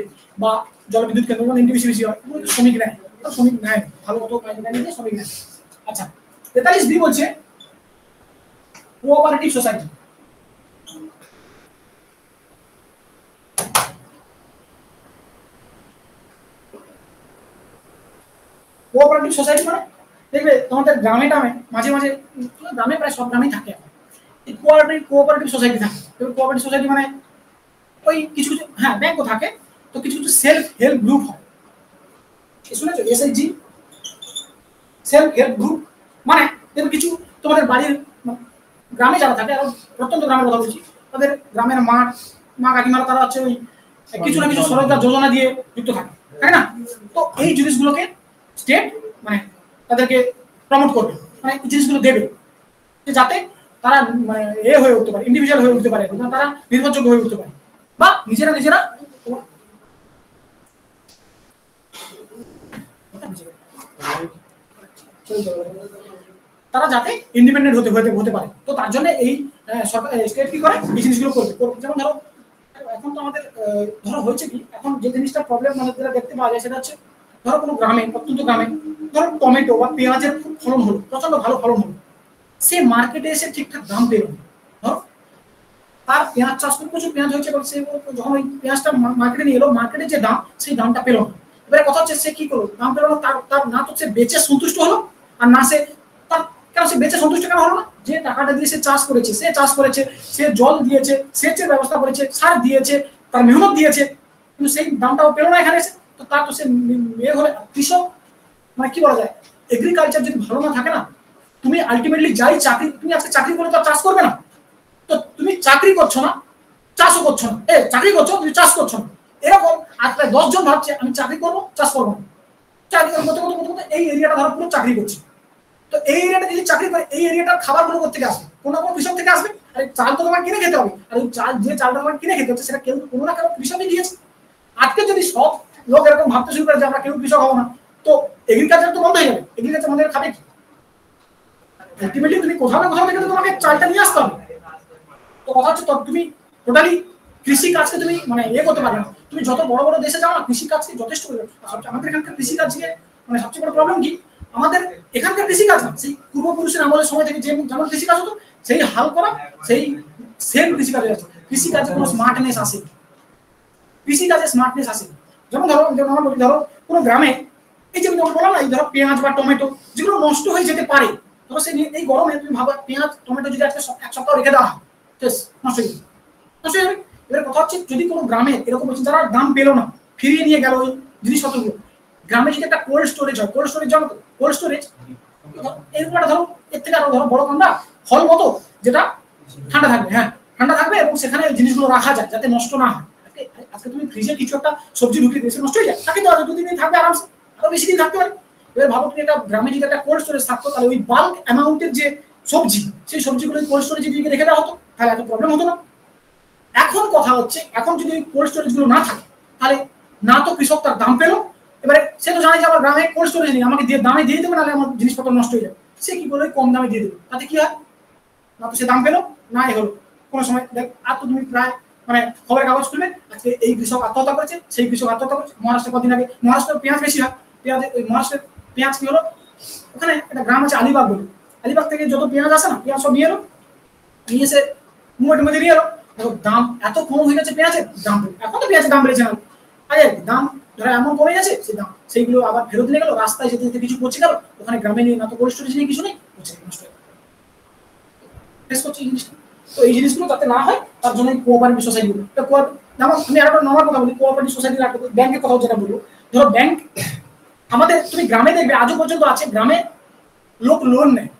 বা জলবিদ্যুৎ কেন্দ্র মানে এনটিপিসি বেশি হয়, শ্রমিক নেয়, শ্রমিক নেয় ভালো মতো কাজে নিয়ে শ্রমিক নেয়। আচ্ছা 43B বলছে কোঅপারেটিভ সোসাইটি। কোঅপারেটিভ সোসাইটি মানে দেখবে তোমাদের গ্রামে টামে মাঝে মাঝে, গ্রামে প্রায় সব গ্রামেই থাকে এই কোঅপারেটিভ সোসাইটি থাকে। কোঅপারেটিভ সোসাইটি মানে ওই কিছু কিছু, হ্যাঁ ব্যাংকও থাকে, তো কিছু কিছু সেলফ হেল্প গ্রুপ হয়, শুনেছো এসএইচজি সেলফ হেল্প গ্রুপ মানে দেখো কিছু তোমাদের বাড়ির গ্রামে যারা থাকে, আর প্রত্যন্ত গ্রামের কথা বলছি, তাদের গ্রামের মা কাকিমারা তারা হচ্ছে ওই কিছু না কিছু সরকার যোজনা দিয়ে যুক্ত থাকে, তাই না? তো এই জিনিসগুলোকে স্টেট মানে তাদেরকে প্রমোট করবে, মানে এই জিনিসগুলো দেবে যাতে তারা মানে হয়ে উঠতে পারে, ইন্ডিভিজুয়াল হয়ে উঠতে পারে, তারা নির্ভরযোগ্য হয়ে উঠতে পারে, বা নিজেরা তারা যাতে ইন্ডিপেন্ডেন্ট হতে পারে। তো তার জন্য এই সরকার স্টেট কি করে এই জিনিসগুলো করবে। যেমন ধরো এখন তো আমাদের ধরো হয়েছে কি, এখন যে জিনিসটা প্রবলেম আমাদের দেখতে পাওয়া যায় সেটা হচ্ছে ধরো কোনো গ্রামে, অত্যন্ত গ্রামে ধরো টমেটো বা পেঁয়াজের ফলন হলো, প্রচন্ড ভালো ফলন হলো, সে মার্কেটে এসে ঠিকঠাক দাম পেল না। ধরো তার পেঁয়াজ চাষ করে প্রচুর পেঁয়াজ হয়েছে, সে যখন ওই পেঁয়াজটা মার্কেটে নিয়ে এলো, মার্কেটে যে দাম সেই দামটা পেল না। এবারে কথা হচ্ছে সে কি করলো, দাম পেল না, তার না তো সে বেচে সন্তুষ্ট হলো, আর না সে তার কেন সে বেচে সন্তুষ্ট কেন হলো না? যে টাকাটা দিয়ে সে চাষ করেছে, সে জল দিয়েছে, সেচের ব্যবস্থা করেছে, সার দিয়েছে, তার মেহনত দিয়েছে, কিন্তু সেই দামটাও পেল না এখানে এসে। তো তার তো সে হলে কৃষক মানে কি বলা যায়, এগ্রিকালচার যদি ভালো না থাকে না, তুমি আলটিমেটলি যাই চাকরি, তুমি আজকে চাকরি করে তো চাষ করবে না, তো তুমি চাকরি করছো না, চাষও করছো না, চাকরি করছো তুমি চাষ করছো না, এরকম আর প্রায় 10 জন ভাবছে আমি চাকরি করবো চাষ করবো না, চাকরি করতে এই এরিয়াটা ধরো পুরো চাকরি করছে। তো এই এরিয়াটা যদি চাকরি করে, এই এরিয়াটার খাবারগুলো কোথেকে আসবে? কোনো কৃষক থেকে আসবে। আর চাল তো তোমার কিনে খেতে হবে, আর ওই চাল যে চালটা তোমার কিনে খেতে হচ্ছে সেটা কেউ কোনো না কেউ কৃষকই দিয়েছে। আজকে যদি সব লোক এরকম ভাবতে শুরু করে যে আমরা কেউ কৃষক হবো না, তো এগ্রিকালচার তো বন্ধ হয়ে যাবে। এগ্রিকালচার আমাদের খাবে কি? আলটিমেটলি তুমি কোথাও না কোথাও থেকে তোমাকে চালটা নিয়ে আসতে হবে। তো কথা হচ্ছে তুমি টোটালি কৃষি কাজকে তুমি মানে করতে পারবে না। তুমি যত বড় বড় দেশে যাও না, কৃষি কাজকে যথেষ্ট করে, আমাদের এখানকার কৃষি কাজকে মানে সবচেয়ে বড় প্রবলেম কি, আমাদের এখানকার কৃষি কাজ না, সেই পূর্বপুরুষের আমলের সময় থেকে যেমন কৃষি কাজ হতো, সেই হাল করা সেই সেম কৃষি কাজে আছে। কৃষি কাজে কোনো স্মার্টনেস আসে, কৃষি কাজে স্মার্টনেস আসে। যেমন আমরা বলি ধরো কোনো গ্রামে এই যে আমি বললাম না, এই ধরো পেঁয়াজ বা টমেটো যেগুলো নষ্ট হয়ে যেতে পারে, ধরো সেই এই গরমে তুমি ভাবো পেঁয়াজ টমেটো যদি আজকে 1 সপ্তাহ রেখে দেওয়া হয়, নষ্ট হয়ে যাবে। এবার কথা হচ্ছে যদি কোনো গ্রামে এরকম হচ্ছে যারা দাম পেলো না, ফিরিয়ে নিয়ে গেল ওই জিনিসপত্রগুলো, গ্রামে যদি একটা কোল্ড স্টোরেজ হয়, কোল্ড স্টোরেজ জানো তো, কোল্ড স্টোরেজ এরকম একটা ধরো এর থেকে আরো ধরো বড় ঠান্ডা হল মতো, যেটা ঠান্ডা থাকবে, হ্যাঁ ঠান্ডা থাকবে, এবং সেখানে জিনিসগুলো রাখা যায় যাতে নষ্ট না হয়। আজকে তুমি ফ্রিজে কিছু একটা সবজি ঢুকিয়ে দিয়েছে, নষ্ট হয়ে যায়, তাকে তো 2 দিন থাকবে আরামসে, আরো বেশি দিন থাকতে পারে। এবার ভাবো তুমি একটা গ্রামে যদি একটা কোল্ড স্টোরেজ থাকতো, তাহলে ওই বাল্ক অ্যামাউন্টের যে সবজি, সেই সবজিগুলো কোল্ড স্টোরেজে দিয়ে রেখে দেওয়া হতো, তাহলে এত প্রবলেম হতো না। এখন কথা হচ্ছে এখন যদি কোল্ড স্টোরেজ গুলো না থাকে, তাহলে না তো কৃষক তার দাম পেলো, এবারে সে তো জানে যে আমার গ্রামে কোল্ড স্টোরেজ নেই, আমাকে দামে দিয়ে দেবে, নাহলে আমার জিনিসপত্র নষ্ট হয়ে যাবে, সে কি বলে কম দামে দিয়ে দেবে, তাতে কি হয়, না তো সে দাম পেলো না হলো কোনো সময় দেখ। আর তো তুমি প্রায় মানে খবরের কাগজ খুলবে আজকে এই কৃষক আত্মহত্যা করেছে, সেই কৃষক আত্মহত্যা করেছে। মহারাষ্ট্রে কদিন আগে, মহারাষ্ট্রের পেঁয়াজ বেশি হয়, ওই মহারাষ্ট্রের পেঁয়াজ কি হলো, ওখানে একটা গ্রাম আছে আলিবাগ বলে, আলিবাগ থেকে যত পেঁয়াজ আসে না, পেঁয়াজ সব নিয়ে এলো, নিয়ে এসে মুম্বাই নিয়ে এলো, দাম এত কম হয়ে গেছে পেঁয়াজের দাম, এখন তো পেঁয়াজের দাম বেড়েছে না, আরে দাম ধরো এমন কমে গেছে সেই দাম, সেইগুলো আবার ফেরত নিয়ে গেল, রাস্তায় যেতে যেতে কিছু পচে গেল, ওখানে গ্রামে নিয়ে না তো কোল্ড স্টোরেজ নিয়ে কিছু নেই, নষ্ট হয়ে গেল। তো এই জিনিসগুলো যাতে না হয় তার জন্য কোঅপারেটিভ সোসাইটিগুলো, যেমন আমি আরেকটা নর্মাল কথা বলি, কোঅপারেটিভ সোসাইটি ব্যাংকের কথা যেটা বলবো, ধরো ব্যাংক আমাদের তুমি গ্রামে দেখবে আজও পর্যন্ত আছে, গ্রামে লোক লোন নেয়,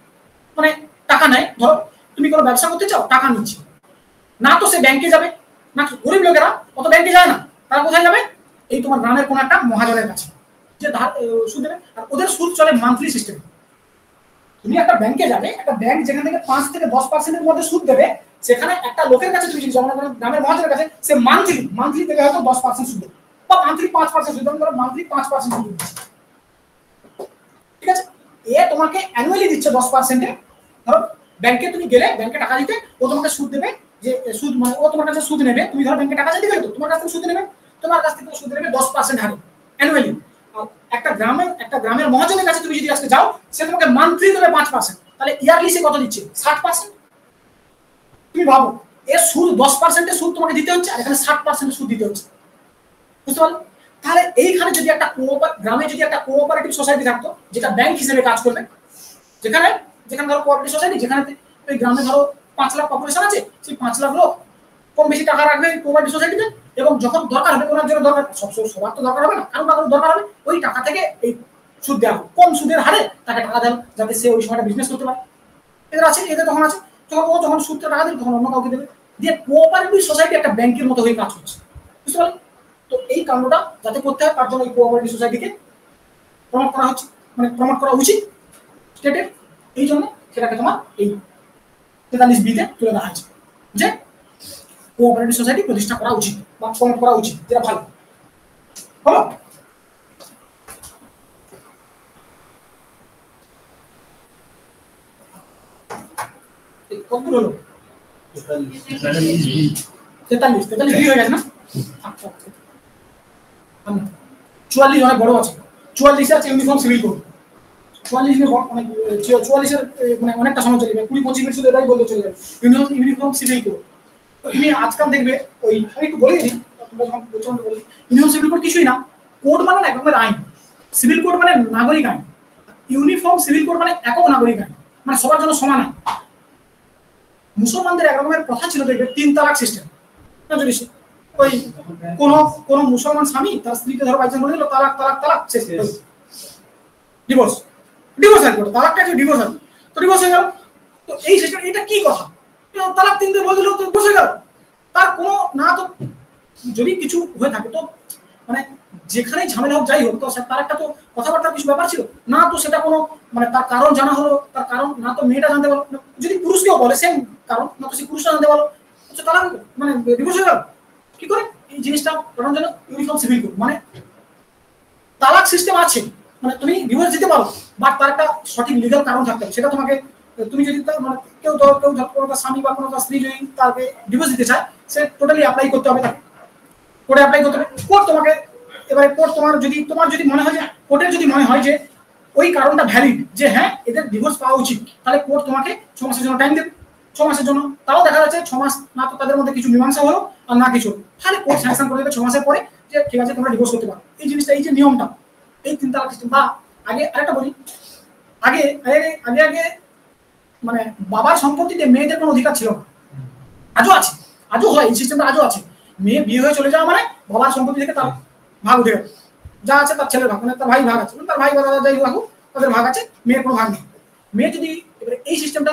মানে টাকা নেয়, ধরো তুমি কোনো ব্যবসা করতে চাও, টাকা নিচ্ছে না, তো সে ব্যাংকে যাবে না, গরিব লোকেরা অত ব্যাংকে যায় না, তারা কোথায় যাবে, এই তোমার গ্রামের কোনো একটা মহাজনের কাছে, যে সুদ দেবে, আর ওদের সুদ চলে মান্থলি সিস্টেম। তুমি একটা ব্যাংকে যাবে, একটা ব্যাংক যেখান থেকে 5 থেকে 10% মধ্যে সুদ দেবে, সেখানে একটা লোকের কাছে তুমি যেমন গ্রামের মহাজনের কাছে, সে মান্থলি দেবে হয়তো 10% সুদ, বা মান্থলি 5% সুদ, মান্থলি 5% সুদ, ঠিক আছে, এ তোমাকে অ্যানুয়ালি দিচ্ছে 10%-এ। ধরো ব্যাংকে তুমি গেলে, ব্যাংকে টাকা দিতে, ও তোমাকে সুদ দেবে, যে সুদ মানে ও তোমার কাছে সুদ নেবে, তুমি ধরো ব্যাংকে টাকা দিতে গেলে তো তোমার কাছ থেকে সুদ নেবে, তোমার কাছ থেকে সুদ নেবে 10% হারে অ্যানুয়ালি। একটা গ্রামের মহাজনের কাছে তুমি যদি আজকে যাও, সে তোমাকে মান্থলি দেবে 5%, তাহলে ইয়ারলি সে কত দিচ্ছে? 60%। তুমি ভাবো, এর সুদ 10% সুদ তোমাকে দিতে হচ্ছে, আর এখানে 60% সুদ দিতে হচ্ছে। বুঝতে পারলে? তাহলে এইখানে যদি একটা গ্রামে যদি একটা কোঅপারেটিভ সোসাইটি থাকতো, যেটা ব্যাংক হিসেবে কাজ করবে, যেখানে ধরো কোঅপারেটিভ সোসাইটি, যেখানে ওই গ্রামে ধরো 5 লাখ পপুলেশন আছে, সেই 5 লাখ লোক কম বেশি টাকা রাখবে কোঅপারেটিভ সোসাইটিতে, এবং যখন দরকার হবে, ওনার জন্য দরকার, সবার তো দরকার হবে না, কারণ কারোর দরকার হবে, ওই টাকা থেকে এই সুদ দেওয়া হবে, কম সুদের হারে তাকে টাকা দেওয়া, যাতে সে ওই সময়টা বিজনেস করতে পারে। এদের তখন আছে, যখন সুদটা টাকা দেবে তখন অন্য কাউকে দেবে, দিয়ে কোঅপারেটিভ সোসাইটি একটা ব্যাংকের মতো হয়ে কাজ করছে। বুঝতে পারলে? তো এই কাণ্ডটা যাতে করতে হয়, তার জন্য এই কোঅপারেটিভ সোসাইটিকে প্রমোট করা হচ্ছে, মানে প্রমোট করা উচিত স্টেটের। এই জন্য সেটাকে তোমার এই 43B তে তুলে দেওয়া হয়েছে যে কোঅপারেটিভ সোসাইটি প্রতিষ্ঠা করা উচিত বা প্রমোট করা উচিত, যেটা ভালো হলো। কতগুলো হলো? 43 হয়ে গেছে না? 44 অনেক বড় আছে। 44 আছে ইউনিফর্ম সিভিল কোড। 44 এর অনেক 44 এর মানে অনেকটা সময় চলে যাবে, 20-25 মিনিট শুধু এটাই বলতে চলে যাবে। ইউনিফর্ম সিভিল কোড তুমি আজকাল দেখবে, ওই আমি একটু বলে দিই, ইউনিফর্ম সিভিল কোড কিছুই না, কোড মানে একদম আইন, সিভিল কোড মানে নাগরিক আইন, ইউনিফর্ম সিভিল কোড মানে একক নাগরিক আইন, মানে সবার জন্য সমান আইন। মুসলমানদের এক রকমের প্রথা ছিল, দেখবে 3 তালাক সিস্টেম। যদি ওই কোন মুসলমান স্বামী তার স্ত্রীকে ধরো বাইচান্স বলে দিল তালাক তালাক তালাক, শেষ, ডিভোর্স আর কি, তালাকটা কি ডিভোর্স আর, তো ডিভোর্স হয়ে গেল। তো এই সিস্টেম, এটা কি কথা? তালাক 3 দিন বলে দিল তো ডিভোর্স হয়ে গেল। তার কোনো না, তো যদি কিছু হয়ে থাকে তো মানে যেখানেই ঝামেলা হোক যাই হোক, তো তার একটা তো কথাবার্তার কিছু ব্যাপার ছিল না, তো সেটা কোনো মানে তার কারণ জানা হলো, তার কারণ না তো মেয়েটা জানতে পারলো, যদি পুরুষকেও বলে সেম কারণ, না তো সে পুরুষটা জানতে পারলো, তালাক মানে ডিভোর্স হয়ে গেল। কি করে এই জিনিসটা কারণ যেন ইউনিফর্ম সিভিল কোড, মানে তালাক সিস্টেম আছে, মানে তুমি ডিভোর্স দিতে পারো, বাট তার একটা সঠিক লিগ্যাল কারণ থাকতে হবে। সেটা তোমাকে, তুমি যদি মানে কেউ কোনো স্বামী বা কোনো স্ত্রী যদি তাকে ডিভোর্স দিতে চায়, সে টোটালি অ্যাপ্লাই করতে হবে, তাকে কোর্টে অ্যাপ্লাই করতে হবে। কোর্ট তোমাকে, এবারে কোর্ট তোমার যদি মনে হয় যে, কোর্টের যদি মনে হয় যে ওই কারণটা ভ্যালিড, যে হ্যাঁ এদের ডিভোর্স পাওয়া উচিত, তাহলে কোর্ট তোমাকে 6 মাসের জন্য টাইম দেবে। 6 মাসের জন্য, তাও দেখা যাচ্ছে 6 মাস না তো তাদের মধ্যে কিছু মীমাংসা হলো আর না কিছু, তাহলে কোর্ট স্যাংশন করে দেবে 6 মাসের পরে যে ঠিক আছে তোমরা ডিভোর্স করতে পারো। এই জিনিসটা, এই যে নিয়মটা, এই 3 তালাক সিস্টেম। বা আগে আরেকটা বলি, আগে মানে বাবার সম্পত্তিতে মেয়েদের কোনো অধিকার ছিল না, আজও হয়, এই সিস্টেমটা আজও আছে। মেয়ে বিয়ে হয়ে চলে যাওয়া মানে বাবার সম্পত্তি থেকে তার ভাগ উঠে গেল, যা আছে তার ছেলের ভাগ, মানে তার ভাই ভাগ আছে, তার ভাই বা দাদা যাই ভাগ, তাদের ভাগ আছে, মেয়ের কোনো ভাগ নেই। মেয়ে যদি, এবারে এই সিস্টেমটা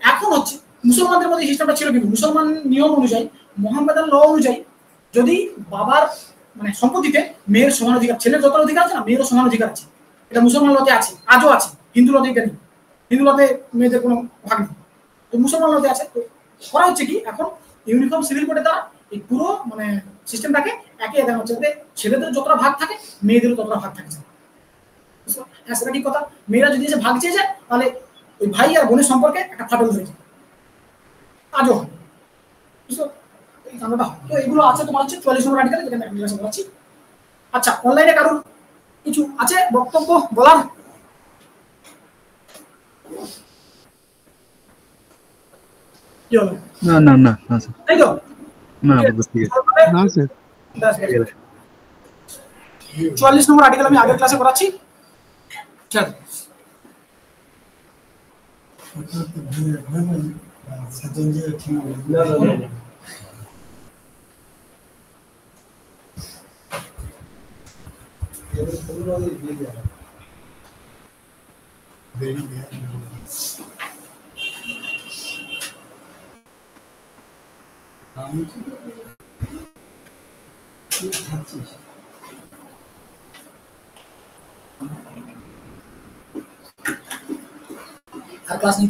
এখন হচ্ছে, মুসলমানদের মধ্যে এই সিস্টেমটা ছিল, কিন্তু মুসলমান নিয়ম অনুযায়ী, মোহাম্মদান ল অনুযায়ী, যদি বাবার মানে সম্পত্তিতে মেয়ের সমান অধিকার, ছেলের যত অধিকার আছে না, মেয়েরও সমান অধিকার আছে। এটা মুসলমান লতে আছে, আজও আছে। হিন্দু লতে এটা নেই, হিন্দু লতে মেয়েদের কোনো ভাগ নেই, তো মুসলমান লতে আছে। তো করা হচ্ছে কি, এখন ইউনিফর্ম সিভিল কোডের দ্বারা এই পুরো মানে সিস্টেমটাকে একই দেওয়া হচ্ছে, যাতে ছেলেদের যতটা ভাগ থাকে মেয়েদেরও ততটা ভাগ থাকে। হ্যাঁ, সেটা ঠিক কথা। মেয়েরা যদি এসে ভাগ চেয়ে যায়, তাহলে ওই ভাই আর বোনের সম্পর্কে একটা ফাটল হয়ে যায়, আজও হয়। বুঝলো এই কাণ্ডটা? তো এগুলো আছে তোমার হচ্ছে 44 নম্বর আর্টিকেলে, যেটা আমি ক্লাসে বলাচ্ছি। আচ্ছা, অনলাইনে কারোর কিছু আছে বক্তব্য বলার? কি হলো? না না না না স্যার, তাই তো? না ঠিক আছে না স্যার। 44 নম্বর আর্টিকেল আমি আগের ক্লাসে পড়াচ্ছি। চল আর ক্লাস নেই।